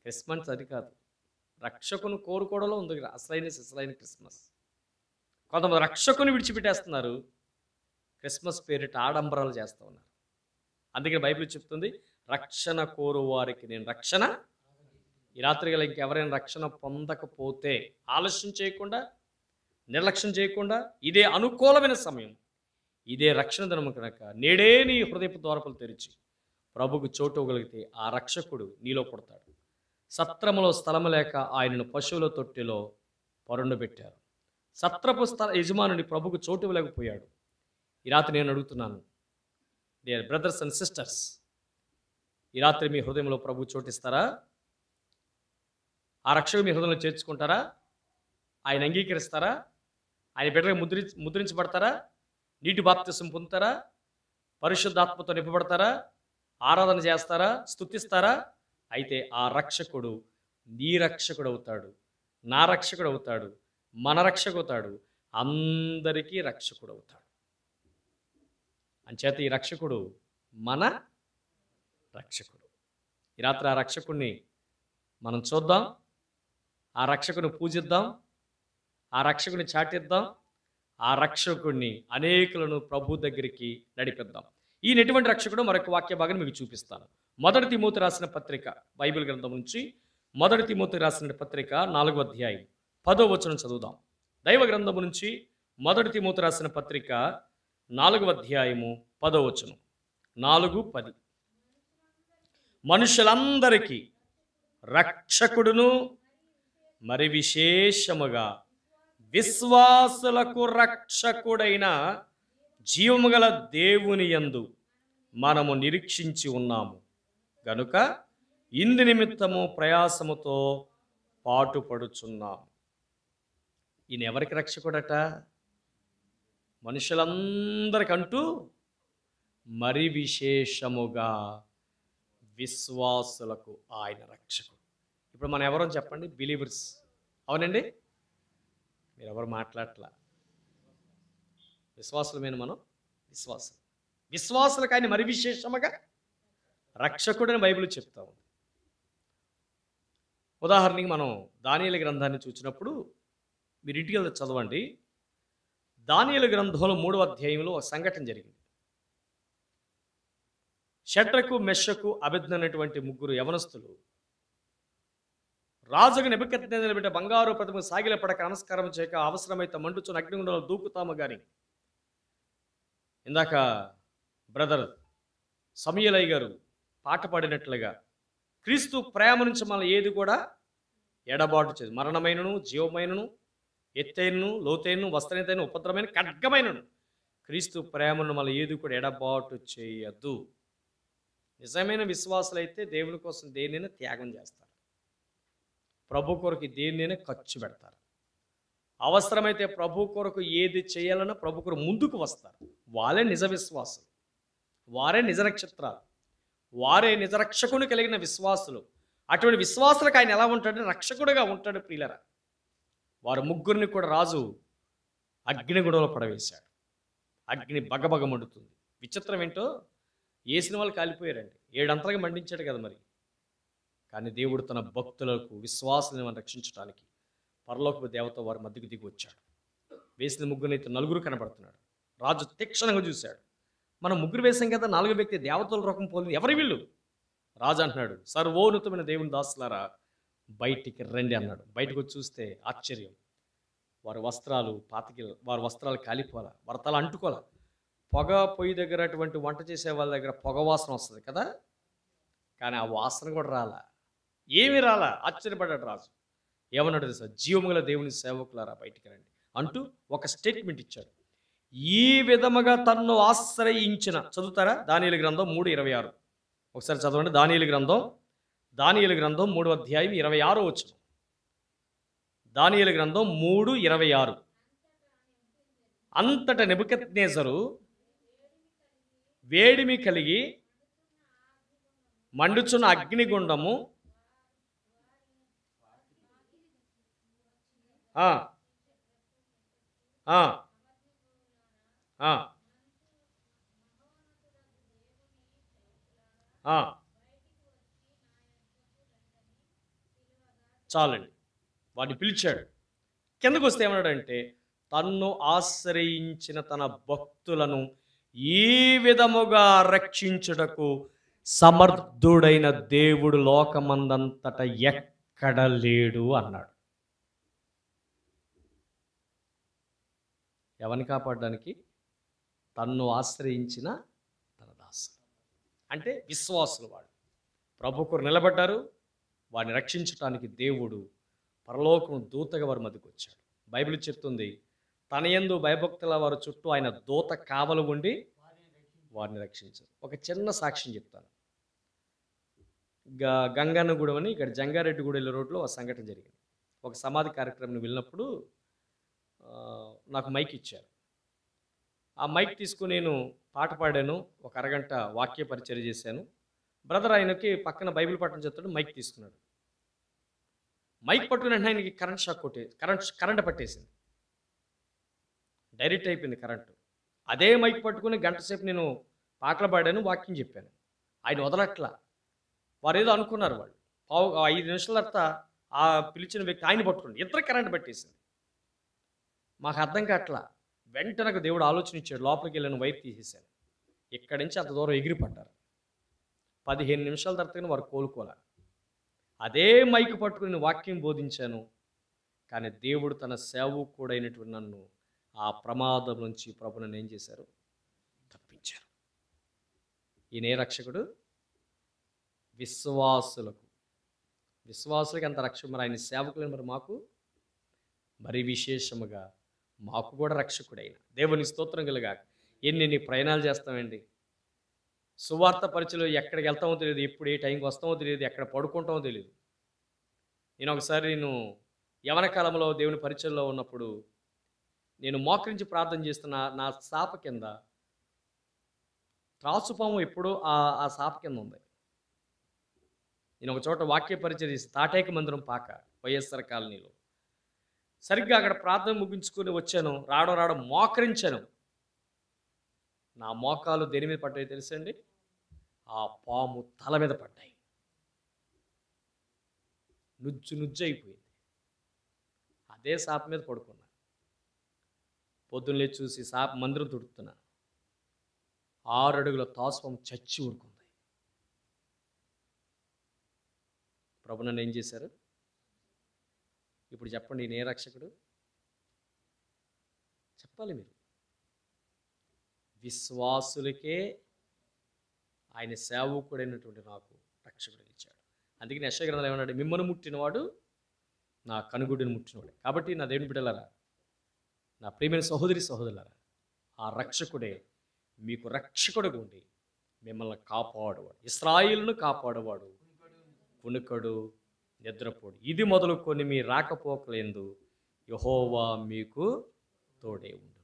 క్రిస్మస్ అది కాదు, రక్షకుని కోరుకోవడంలో ఉంది అసలైన క్రిస్మస్. కొంతమంది రక్షకుని విడిచిపెట్టేస్తున్నారు, క్రిస్మస్ పేరిట ఆడంబరాలు చేస్తూ ఉన్నారు. అందుకని బైబిల్ చెప్తుంది రక్షణ కోరు వారికి నేను రక్షణ. ఈ రాత్రి గల ఇంకెవరైనా రక్షణ పొందకపోతే ఆలస్యం చేయకుండా, నిర్లక్ష్యం చేయకుండా, ఇదే అనుకూలమైన సమయం, ఇదే రక్షణ దినము కనుక నేడే నీ హృదయపు ద్వారములు తెరిచి ప్రభుకు చోటు ఇవ్వగలిగితే ఆ రక్షకుడు నీలో పుడతాడు. సత్రములో స్థలము లేక ఆయనను పశువుల తొట్టిలో పరుండబెట్టారు. సత్రపు యజమానుని ప్రభుకు చోటు ఇవ్వలేకపోయాడు. ఈ రాత్రి నేను అడుగుతున్నాను, డియర్ బ్రదర్స్ అండ్ సిస్టర్స్, ఈ రాత్రి మీ హృదయంలో ప్రభు చోటిస్తారా? ఆ రక్షకుడు మీ హృదయంలో చేర్చుకుంటారా? ఆయన అంగీకరిస్తారా? ఆయన బిడ్డగా ముద్రించబడతారా? నీటి బాప్తిసం పొందుతారా? పరిశుద్ధాత్మతో నింపబడతారా? ఆరాధన చేస్తారా? స్తుతిస్తారా? అయితే ఆ రక్షకుడు నీ రక్షకుడు అవుతాడు, నా రక్షకుడు అవుతాడు, మన రక్షకుడు అవుతాడు, అందరికీ రక్షకుడు అవుతాడు. అంచేత ఈ రక్షకుడు మన రక్షకుడు. ఈ రాత్రి ఆ రక్షకుడిని మనం చూద్దాం, ఆ రక్షకుని పూజిద్దాం, ఆ రక్షకుని చాటిద్దాం, ఆ రక్షకుడిని అనేకులను ప్రభు దగ్గరికి నడిపిద్దాం. ఈయన ఎటువంటి రక్షకుడు మరొక వాక్య భాగాన్ని మీకు చూపిస్తాను. 1 తిమోతి రాసిన పత్రిక, బైబిల్ గ్రంథం నుంచి 1 తిమోతి రాసిన పత్రిక 4వ అధ్యాయం 10వ వచనం చదువుదాం. దైవ గ్రంథము నుంచి 1 తిమోతి రాసిన పత్రిక 4వ అధ్యాయము 10వ వచనం. 4:10. మనుషులందరికీ రక్షకుడును మరి విశేషముగా విశ్వాసులకు రక్షకుడైన జీవము గల దేవుని యందు మనము నిరీక్షించి ఉన్నాము గనుక ఇందు నిమిత్తము ప్రయాసముతో పాటుపడుచున్నాము. ఈయన ఎవరికి రక్షకుడట? మనుషులందరికంటూ మరి విశేషముగా విశ్వాసులకు ఆయన రక్షకుడు. ఇప్పుడు మనం ఎవరో చెప్పండి, బిలీవర్స్. అవునండి, మీరు ఎవరు మాట్లాడట్లా. విశ్వాసులమైన మనం విశ్వాసులకు ఆయన మరి విశేషముగా రక్షకుడని బైబిల్ చెప్తా ఉంది. ఉదాహరణకి మనం దానియేలు గ్రంథాన్ని చూసినప్పుడు మీరు ఇంటికి వెళ్తే చదవండి. దానియేలు గ్రంథంలో 3వ అధ్యాయంలో ఒక సంఘటన జరిగింది. షడ్రకు, మెషకు, అబేద్నెగో అనేటువంటి ముగ్గురు యవనస్తులు రాజుకు నెబుకద్నెజరు బిడ్డ బంగారు ప్రతిమకు సాగిలపడక నమస్కారం చేయక అవసరమైతే మండుచున్న అగ్నిగుండంలో దూకుతాము. కానీ ఇందాక బ్రదర్ సమయలయ్య గారు పాట పాడినట్లుగా క్రీస్తు ప్రేమ నుంచి మనం ఏది కూడా ఎడబాటు చేయదు. మరణమైనను, జీవమైనను, ఎత్తైనను, లోతైనను, వస్త్రనైన, ఉపద్రమైన, ఖడ్గమైనను క్రీస్తు ప్రేమను మనం ఏది కూడా ఎడబాటు చేయద్దు. నిజమైన విశ్వాసులైతే దేవుని కోసం దేనినైనా త్యాగం చేస్తారు, ప్రభు కొరకు దేనినైనా ఖర్చు పెడతారు. అవసరమైతే ప్రభు కొరకు ఏది చేయాలన్నా ప్రభు కొరకు ముందుకు వస్తారు. వాళ్ళే నిజ విశ్వాసులు, వారే నిజ నక్షత్రాలు, వారే నిజరక్షకుని కలిగిన విశ్వాసులు. అటువంటి విశ్వాసులకు ఆయన ఎలా ఉంటాడంటే రక్షకుడుగా ఉంటాడు. ప్రియులరా, వారు ముగ్గురిని కూడా రాజు అగ్నిగుండంలో పడవేశాడు. అగ్ని బగబగ మండుతుంది. విచిత్రం ఏంటో, వేసిన వాళ్ళు కాలిపోయారండి. 7 అంతలుగా మండించాడు కదా మరి. కానీ దేవుడు తన భక్తులకు, విశ్వాసులను రక్షించడానికి పరలోకపు దేవత వారి మధ్యకు దిగి వచ్చాడు. వేసిన ముగ్గురిని అయితే 4 కనబడుతున్నాడు. రాజు తీక్షణంగా చూశాడు. మనం ముగ్గురు వేసాం కదా, నాలుగో వ్యక్తి దేవతల రూపం పోలింది. ఎవరు వీళ్ళు? రాజు అంటున్నాడు, సర్వోన్నతమైన దేవుని దాసులారా బయటికి రండి అన్నాడు. బయటకు వచ్చి చూస్తే ఆశ్చర్యం. వారి వస్త్రాలు కాలిపోలా, వరతలు అంటుకోలా. పొగ పొయ్యి దగ్గర అటువంటి వంట చేసే వాళ్ళ దగ్గర పొగ వాసన వస్తుంది కదా, కానీ ఆ వాసన కూడా రాలా, ఏమీ రాలా. ఆశ్చర్యపడ్డాడు రాజు. ఏమన్నాడు తెలుసా? జీవము గల దేవుని సేవకులారా బయటికి రండి అంటూ ఒక స్టేట్మెంట్ ఇచ్చాడు. ఈ విధముగా తన్ను ఆశ్రయించిన, చదువుతారా? దానియేలు గ్రంథం 3:26 ఒకసారి చదవండి. దానియేలు గ్రంథం 3వ అధ్యాయం 26 వచనం. దానియేలు గ్రంథం 3:26. అంతట నెబుకద్నెజరు వేడిమి కలిగి మండుచున్న అగ్నిగుండము ఆ ఆ ఆ ఆ చాలండి. వాడిని పిలిచాడు. కిందకు వస్తే ఏమన్నాడంటే, తన్ను ఆశ్రయించిన తన భక్తులను ఈ విధముగా రక్షించుటకు సమర్థుడైన దేవుడు లోకమందంతట ఎక్కడ లేడు అన్నాడు. ఎవరిని కాపాడడానికి? తన్ను ఆశ్రయించిన తన దాసులు, అంటే విశ్వాసులు. వాళ్ళు ప్రభుకు నిలబడ్డారు. వారిని రక్షించటానికి దేవుడు పరలోకం దూతగా వారి మధ్యకు వచ్చాడు. బైబిల్ చెప్తుంది, తన యందు భయభక్తుల వారి చుట్టూ ఆయన దూత కావలు ఉండి వారిని రక్షించారు. ఒక చిన్న సాక్ష్యం చెప్తాను. గంగన్నగూడెం అని ఇక్కడ జంగారెడ్డిగూడ వెళ్ళే రోడ్లో ఒక సంఘటన జరిగింది. ఒక సమాధి కార్యక్రమం వెళ్ళినప్పుడు నాకు మైక్ ఇచ్చారు. ఆ మైక్ తీసుకుని నేను పాట పాడాను. ఒక అరగంట వాక్య పరిచర్య చేశాను. బ్రదర్ ఆయనకి పక్కన బైబిల్ పట్టణం చెప్తాడు, మైక్ తీసుకున్నాడు. మైక్ పట్టుకుని వెంటనే ఆయనకి కరెంట్ షాక్ కరెంట్ పట్టేసింది. డైరెక్ట్ అయిపోయింది కరెంటు. అదే మైక్ పట్టుకుని గంట సేపు నేను పాటలు పాడాను, వాక్యం చెప్పాను. ఆయన వదలట్లా. వారు ఏదో అనుకున్నారు. వాళ్ళు 5 నిమిషాల తర్వాత ఆ పిలిచిన వ్యక్తి ఆయన పట్టుకుని ఇద్దరు కరెంట్ పట్టేసింది. మాకు అర్థం కావట్లా. వెంటనే నాకు దేవుడు ఆలోచన ఇచ్చాడు. లోపలికి వెళ్ళిన వైర్ తీసేశాను. ఇక్కడి నుంచి అంత దూరం ఎగిరిపడ్డారు. 15 నిమిషాల తర్వాత వారు కోలుకోలే. అదే మైక్ పట్టుకుని వాక్యం బోధించాను. కానీ దేవుడు తన సేవకుడైనటువంటి నన్ను ఆ ప్రమాదం నుంచి ప్రభు నన్ను ఏం చేశారు? తప్పించారు. ఈయనే రక్షకుడు. విశ్వాసులకి అంత రక్షకుడు. మరి ఆయన సేవకులు మరి మాకు మరి విశేషముగా మాకు కూడా రక్షకుడైన దేవుని స్తోత్రం కలుగాక. ఎన్ని ప్రయాణాలు చేస్తామండి. సువార్త పరిచయలో ఎక్కడికి వెళ్తామో తెలియదు, ఎప్పుడు ఏ టైంకి వస్తామో తెలియదు, ఎక్కడ పడుకుంటామో తెలియదు. నేను యవన కాలంలో దేవుని పరిచయంలో ఉన్నప్పుడు నేను మోకరించి ప్రార్థన చేస్తున్న నా సాప కింద త్రాసుపాము ఎప్పుడూ ఆ సాప కింద ఉంది. నేను ఒక చోట వాక్య పరిచయం చేసి తాటేక మందిరం పాక వైఎస్ఆర్ కాలనీలో సరిగ్గా అక్కడ ప్రార్థన ముగించుకొని వచ్చాను. రావడం మోకరించాను. నా మోకాలు దేని మీద పడ్డాయి తెలుసండి? ఆ పాము తల మీద పడ్డాయి. నుజ్జు అయిపోయింది. అదే సాప మీద పడుకున్నా. పొద్దున్నే చూసి సాప మందిరం తుడుతున్నా. 6 అడుగుల తాసుపాము చచ్చి ఊరుకుంది. ప్రభు నన్ను ఏం చేశారు? ఇప్పుడు చెప్పండి, ఈయన ఏ రక్షకుడు? చెప్పాలి మీరు. విశ్వాసులకే ఆయన సేవకుడైనటువంటి నాకు రక్షకుడు ఇచ్చాడు. అందుకని యెషయా గ్రంథంలో ఏమన్నాడు? మిమ్మల్ని ముట్టినవాడు నా కనుగుడ్డును ముట్టినవాడు. కాబట్టి నా దేవుని బిడ్డలారా, నా ప్రియమైన సహోదరులారా, ఆ రక్షకుడే మీకు రక్షకుడుగా ఉండి మిమ్మల్ని కాపాడువాడు. ఇశ్రాయేలును కాపాడువాడు, కునుకడు, నిద్రపోడు. ఇది మొదలుకొని మీ రాకపోకలందు యెహోవా మీకు తోడే ఉండు.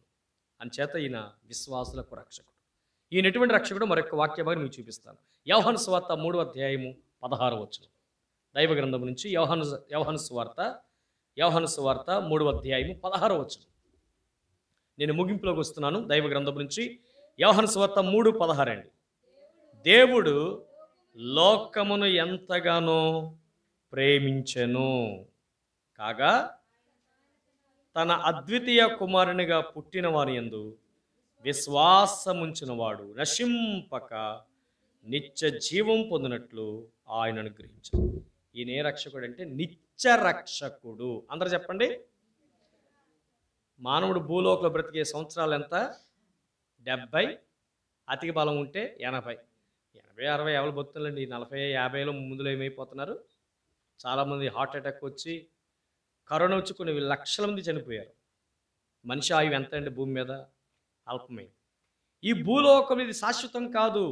అంచేత ఈయన విశ్వాసులకు రక్షకుడు. ఈయన ఎటువంటి రక్షకుడు మరొక వాక్య భాగం మీకు చూపిస్తాను. యోహాను సువార్త 3వ అధ్యాయము 16వ వచనం. దైవ గ్రంథం నుంచి యోహాను సువార్త 3వ అధ్యాయము 16వ వచనం. నేను ముగింపులోకి వస్తున్నాను. దైవ గ్రంథం నుంచి యోహాను సువార్త 3:16 అండి. దేవుడు లోకమును ఎంతగానో ప్రేమించెను కాగా తన అద్వితీయ కుమారునిగా పుట్టిన వారి యందు విశ్వాసముంచిన వాడు నశింపక నిత్య జీవం పొందినట్లు ఆయన అనుగ్రహించాడు. ఈయన ఏ రక్షకుడు అంటే నిత్య రక్షకుడు. అందరూ చెప్పండి. మానవుడు భూలోకంలో బ్రతికే సంవత్సరాలు ఎంత? 70, అతికి బలం ఉంటే 80. 80, 60 ఎవరు బతుకుతారండి? 40, 50లో ముందులో ఏమైపోతున్నారు? చాలామంది హార్ట్ అటాక్ వచ్చి, కరోనా వచ్చి కొన్ని లక్షల మంది చనిపోయారు. మనిషి ఆయువు ఎంత అండి భూమి మీద? అల్పమైంది. ఈ భూలోకం ఇది శాశ్వతం కాదు.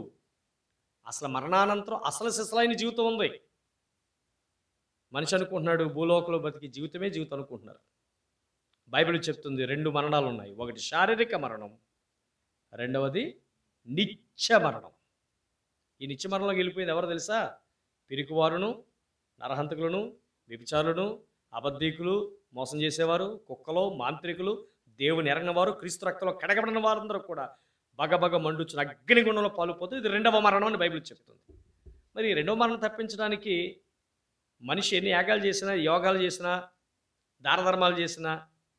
అసలు మరణానంతరం అసలు సిసలైన జీవితం ఉంది. మనిషి అనుకుంటున్నాడు భూలోకంలో బతికి జీవితమే జీవితం అనుకుంటున్నారు. బైబిల్ చెప్తుంది 2 మరణాలు ఉన్నాయి. ఒకటి శారీరక మరణం, రెండవది నిత్య మరణం. ఈ నిత్య మరణంలోకి వెళ్ళిపోయింది ఎవరు తెలుసా? పిరికివారును, నరహంతకులను, వ్యభిచారులను, అబద్ధీకులు, మోసం చేసేవారు, కుక్కలు, మాంత్రికులు, దేవుని ఎరగిన వారు, క్రీస్తు రక్తంలో కడగబడిన వారందరూ కూడా బగబగ మండుచున్న అగ్నిగుండంలో పాలుపోతుంది. ఇది 2వ మరణం అని బైబిల్ చెప్తుంది. మరి 2వ మరణం తప్పించడానికి మనిషి ఎన్ని యాగాలు చేసినా, యోగాలు చేసినా, దాన ధర్మాలు చేసినా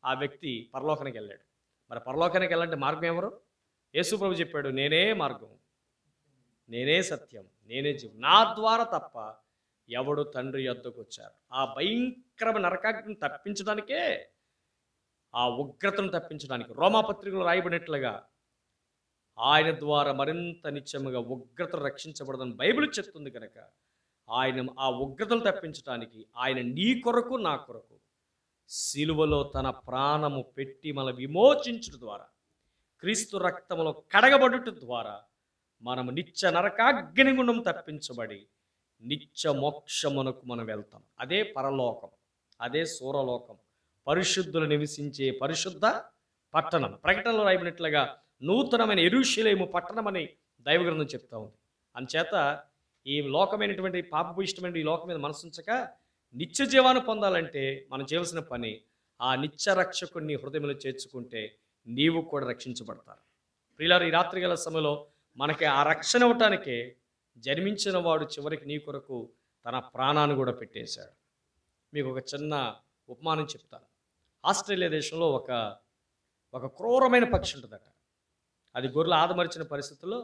ఆ వ్యక్తి పరలోకానికి వెళ్ళాడు. మరి పరలోకానికి వెళ్ళాలంటే మార్గం ఎవరు? యేసు ప్రభు చెప్పాడు, నేనే మార్గం, నేనే సత్యం, నేనే జీవం, నా ద్వారా తప్ప ఎవడు తండ్రి యొద్దకు వచ్చారు. ఆ భయంకరమైన నరకాగ్ని తప్పించడానికే, ఆ ఉగ్రతను తప్పించడానికి రోమాపత్రికలో రాయబడినట్లుగా ఆయన ద్వారా మరింత నిత్యముగా ఉగ్రతను రక్షించబడదని బైబిల్ చెప్తుంది కనుక ఆయన ఆ ఉగ్రతను తప్పించడానికి ఆయన నీ కొరకు నా కొరకు సిలువలో తన ప్రాణము పెట్టి మన విమోచించడం ద్వారా, క్రీస్తు రక్తములో కడగబడుట ద్వారా మనము నిత్య నరకాగ్నిగుండం తప్పించబడి నిత్య మోక్షమునకు మనం వెళ్తాం. అదే పరలోకం, అదే సూరలోకం, పరిశుద్ధులు నివసించే పరిశుద్ధ పట్టణం. ప్రకటనలో రాయబడినట్లుగా నూతనమైన యెరూషలేము పట్టణం అని దైవగ్రంథం చెప్తా ఉంది. అందుచేత ఈ లోకమైనటువంటి పాపభూయిష్టమైన ఈ లోకం మీద మనసుంచక నిత్య జీవాన్ని పొందాలంటే మనం చేయవలసిన పని ఆ నిత్య రక్షకుడిని హృదయంలో చేర్చుకుంటే నీవు కూడా రక్షించబడతారు. ప్రియులారా, ఈ రాత్రి గల సమయంలో మనకి ఆ రక్షణ ఇవ్వటానికే జన్మించిన వాడు చివరికి నీ కొరకు తన ప్రాణాన్ని కూడా పెట్టేశాడు. మీకు ఒక చిన్న ఉపమానం చెప్తాను. ఆస్ట్రేలియా దేశంలో ఒక క్రూరమైన పక్షి ఉంటుందట. అది గొర్రెలు ఆదమరిచిన పరిస్థితుల్లో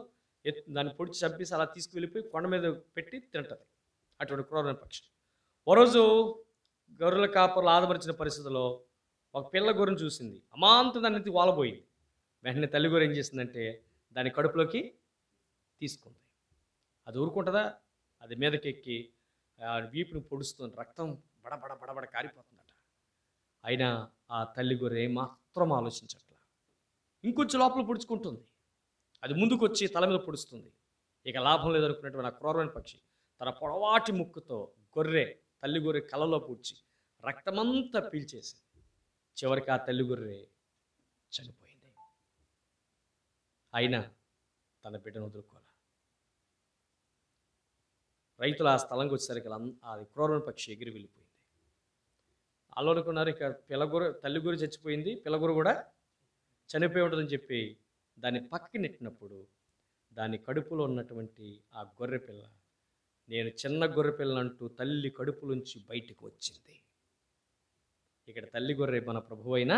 దాన్ని పొడిచి చంపేసి అలా తీసుకువెళ్ళిపోయి కొండ మీద పెట్టి తింటుంది. అటువంటి క్రూరమైన పక్షి. ఓ రోజు గొర్రెల కాపర్లు ఆదమరిచిన పరిస్థితుల్లో ఒక పిల్ల గొర్రెను చూసింది. అమాంతం దాన్ని వాలబోయింది. వెంటనే తల్లి గొర్రె ఏం చేసిందంటే దాని కడుపులోకి తీసుకుంది. అది ఊరుకుంటుందా? అది మీదకి ఎక్కి వీపుని పొడుస్తుంది. రక్తం బడబడ బడబడ కారిపోతుందట. అయినా ఆ తల్లి గొర్రె మాత్రం ఆలోచించట్లా. ఇంకొంచెం లోపల పొడుచుకుంటుంది. అది ముందుకు వచ్చి తల మీద పొడుస్తుంది. ఇక లాభం లేదనుకున్నటువంటి ఆ క్రూరమైన పక్షి తన పొడవాటి ముక్కుతో తల్లి గొర్రె కళ్ళలో పూడ్చి రక్తమంతా పీల్చేసి చివరికి ఆ తల్లి గొర్రె చనిపోయింది. అయినా తన బిడ్డను వదులుకోవాలి. రైతులు ఆ స్థలంకి వచ్చేసరికి అది క్రూరమైన పక్షి ఎగిరి వెళ్ళిపోయింది. వాళ్ళు అనుకున్నారు ఇక తల్లి గొర్రె చచ్చిపోయింది, పిల్లగొర్రె కూడా చనిపోయి ఉంటుందని చెప్పి దాన్ని పక్కకి నెట్టినప్పుడు దాని కడుపులో ఉన్నటువంటి ఆ గొర్రె పిల్ల నేను చిన్న గొర్రె పిల్లంటూ తల్లి కడుపులోంచి బయటకు వచ్చింది. ఇక్కడ తల్లి గొర్రె మన ప్రభువు అయిన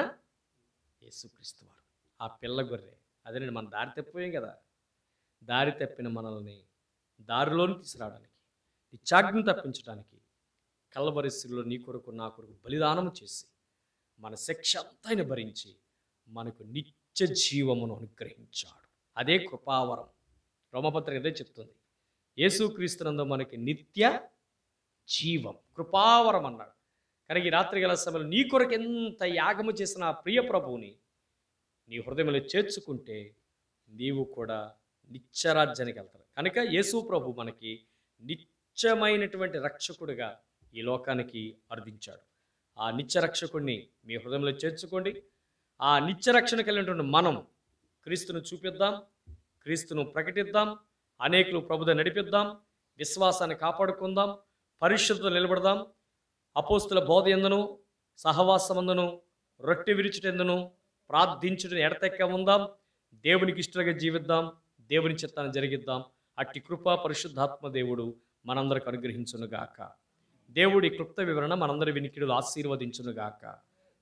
యేసుక్రీస్తు వారు. ఆ పిల్ల గొర్రె అదేనండి. మనం దారి తప్పిపోయాం కదా. దారి తప్పిన మనల్ని దారిలోని తీసుకురావడానికి, నిత్యాగ్ని తప్పించడానికి కల్వరి శిలువలో నీ కొరకు నా కొరకు బలిదానం చేసి మన శిక్ష అంతా భరించి మనకు నిత్య జీవమును అనుగ్రహించాడు. అదే కృపావరం. రోమపత్రిక అదే చెప్తుంది. యేసుక్రీస్తునందు మనకి నిత్య జీవం, కృపావరం అన్నాడు. కనుక ఈ రాత్రి గల సమయంలో నీ కొరకు ఎంత యాగము చేసిన ఆ ప్రియ ప్రభువుని నీ హృదయంలో చేర్చుకుంటే నీవు కూడా నిత్యరాజ్యానికి వెళ్తాడు. కనుక యేసు ప్రభు మనకి నిత్యమైనటువంటి రక్షకుడిగా ఈ లోకానికి అర్థించాడు. ఆ నిత్య రక్షకుడిని మీ హృదయంలో చేర్చుకోండి. ఆ నిత్య రక్షణకు వెళ్ళినటువంటి మనం క్రీస్తును చూపిద్దాం, క్రీస్తును ప్రకటిద్దాం, అనేకులు ప్రభుద నడిపిద్దాం, విశ్వాసాన్ని కాపాడుకుందాం, పరిశుద్ధత నిలబడదాం, అపోస్తుల బోధ ఎందును, సహవాసమందును, రొట్టె విరుచుటెందును, ప్రార్థించుటను ఎడతెక్క ఉందాం, దేవునికి ఇష్టలుగా జీవిద్దాం, దేవుని చిత్తాన్ని జరిగిద్దాం. అట్టి కృపా పరిశుద్ధాత్మ దేవుడు మనందరికి అనుగ్రహించునుగాక. దేవుడి క్లుప్త వివరణ మనందరి వినికిడులు ఆశీర్వదించునుగాక.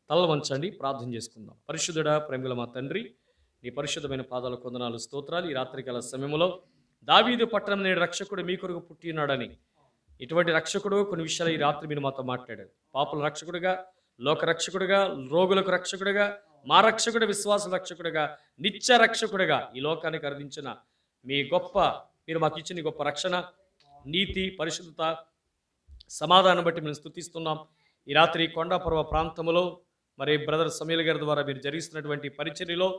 తల వంచండి, ప్రార్థన చేసుకుందాం. పరిశుద్ధుడా, ప్రేమగల మా తండ్రి, నీ పరిశుద్ధమైన పాదాల కొందనాలు స్తోత్రాలు. ఈ రాత్రికాల సమయంలో దావీదు పట్టణం నేడు రక్షకుడు మీ కొరకు పుట్టి ఉన్నాడని, ఇటువంటి రక్షకుడు కొన్ని విషయాలు ఈ రాత్రి మీరు మాతో మాట్లాడారు. పాపుల రక్షకుడుగా, లోక రక్షకుడుగా, రోగులకు రక్షకుడుగా, మా రక్షకుడు, విశ్వాస రక్షకుడుగా, నిత్య రక్షకుడుగా ఈ లోకానికి అందించిన మీ గొప్ప, మీరు మాకు ఇచ్చిన గొప్ప రక్షణ, నీతి, పరిశుద్ధత, సమాధానం బట్టి మేము స్తుతిస్తున్నాం. ఈ రాత్రి కొండాపర్వ ప్రాంతంలో మరి బ్రదర్ సమీల్ గారి ద్వారా మీరు జరిగిస్తున్నటువంటి పరిచర్యలో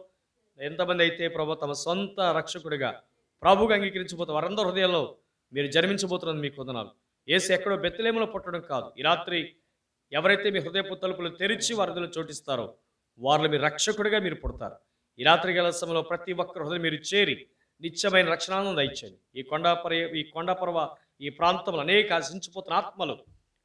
ఎంతమంది అయితే ప్రభు తమ సొంత రక్షకుడిగా ప్రభువుగా అంగీకరించబోతే వారందరి హృదయాల్లో మీరు జన్మించబోతున్నది మీకు వందనాలు. యేసు ఎక్కడో బెత్లెహేములో పుట్టడం కాదు. ఈ రాత్రి ఎవరైతే మీ హృదయపు తలుపులు తెరిచి వారిలో చోటిస్తారో వారిలో మీరు రక్షకుడిగా మీరు పుడతారు. ఈ రాత్రి గల సమయంలో ప్రతి ఒక్కరి హృదయం మీరు చేరి నిత్యమైన రక్షణను దయచేయండి. ఈ కొండాపర్వ ఈ ప్రాంతంలో అనేక ఆశించిపోతున్న ఆత్మలు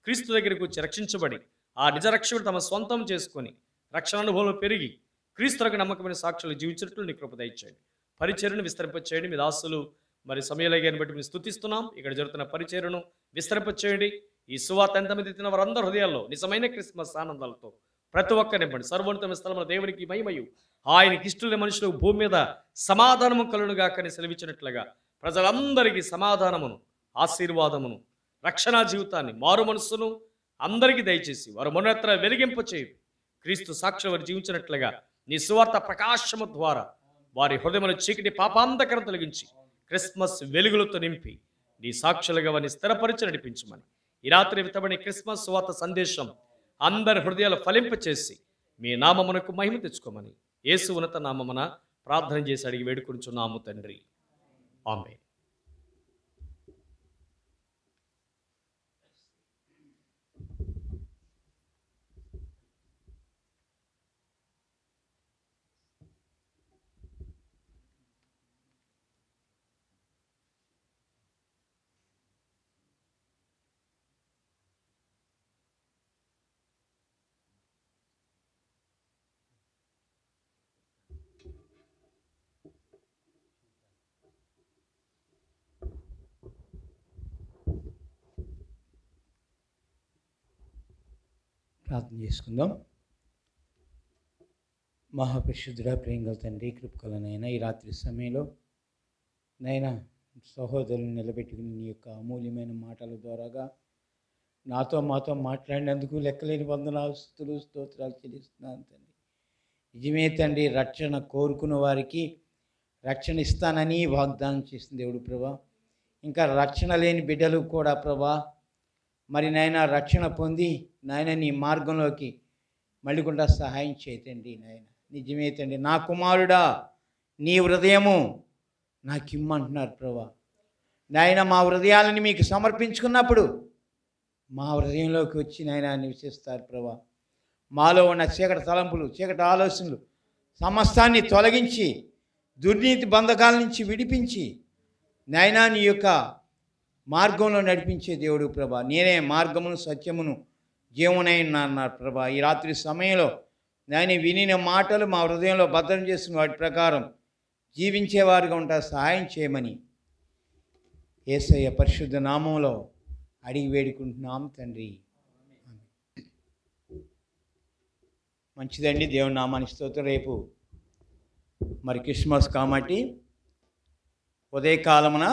క్రీస్తు దగ్గరికి వచ్చి రక్షించబడి ఆ నిజ రక్షకుడు తమ సొంతం చేసుకొని రక్షణ అనుభవంలో పెరిగి క్రీస్తులకు నమ్మకమైన సాక్షులు జీవించినట్లు నీ కృప దయచేయండి. పరిచర్యను విస్తరింపచేయండి. మీ దాసులు మరి సమయాలయ్యాన్ని బట్టి మేము స్తుతిస్తున్నాం. ఇక్కడ జరుగుతున్న పరిచర్యను విస్తరింపచేయండి. ఈ సువార్త ఎంతమంది తిన్న వారందరి హృదయాల్లో నిజమైన క్రిస్మస్ ఆనందాలతో ప్రతి ఒక్క నింపండి. సర్వోన్నతమైన స్థలంలో దేవునికి మహిమయు ఆయనకి ఇష్టమైన మనుషులు భూమి మీద సమాధానము కలుగునుగా కానీ సెలవిచ్చినట్లుగా ప్రజలందరికీ సమాధానమును, ఆశీర్వాదమును, రక్షణ జీవితాన్ని, మారు మనస్సును అందరికీ దయచేసి వారు మొన్నెత్తర వెలిగింపచేయి క్రీస్తు సాక్షి వారు జీవించినట్లుగా నీ సువార్త ప్రకాశము ద్వారా వారి హృదయముల చీకటి పాపాంధకరం తొలగించి క్రిస్మస్ వెలుగులతో నింపి నీ సాక్షులుగా వారిని స్థిరపరిచి నడిపించమని ఈ రాత్రి విత్తబడిన క్రిస్మస్ సువార్త సందేశం అందరి హృదయాలు ఫలింపచేసి మీ నామమునకు మహిమ తెచ్చుకోమని యేసు ఉన్నత నామమున ప్రార్థన చేసి అడిగి వేడుకొనుచున్నాము తండ్రి. ఆమేన్. ప్రార్థన చేసుకుందాం. మహాపరిశుద్ధుడా, ప్రేమగల తండ్రి, కృపకలనైనా ఈ రాత్రి సమయంలో నైనా సహోదరులను నిలబెట్టుకుని నీ యొక్క అమూల్యమైన మాటల ద్వారాగా మాతో మాట్లాడినందుకు లెక్కలేని వందనాలు, స్తుతులు, స్తోత్రాలు చెల్లిస్తున్నాను తండ్రి. నిజమే తండ్రి, రక్షణ కోరుకున్న వారికి రక్షణ ఇస్తానని వాగ్దానం చేసిన దేవుడు ప్రభా. ఇంకా రక్షణ లేని బిడ్డలు కూడా ప్రభా మరి నాయన రక్షణ పొంది నాయన నీ మార్గంలోకి మళ్ళీ కూడా సహాయం చేయతండి నాయన. నిజమే తండ్రి, నా కుమారుడా నీ హృదయము నాకిమ్మంటున్నారు ప్రభా. నాయన మా హృదయాలని మీకు సమర్పించుకున్నప్పుడు మా హృదయంలోకి వచ్చి నాయన నివసిస్తారు ప్రభా. మాలో ఉన్న చీకటి తలంపులు, చీకటి ఆలోచనలు సమస్తాన్ని తొలగించి దుర్నీతి బంధకాల నుంచి విడిపించి నాయన నీ యొక్క మార్గంలో నడిపించే దేవుడు ప్రభా. నేనే మార్గమును, సత్యమును, జీవనైనా అన్నారు ప్రభా. ఈ రాత్రి సమయంలో నేను వినిన మాటలు మా హృదయంలో భద్రం చేసిన వాటి ప్రకారం జీవించేవారుగా ఉంటారు సహాయం చేయమని యేసయ్య పరిశుద్ధ నామంలో అడిగి వేడుకుంటున్నాం తండ్రి. మంచిదండి, దేవుని నామానికి స్తోత్రం. రేపు మరి క్రిస్మస్ కాబట్టి ఉదయకాలమున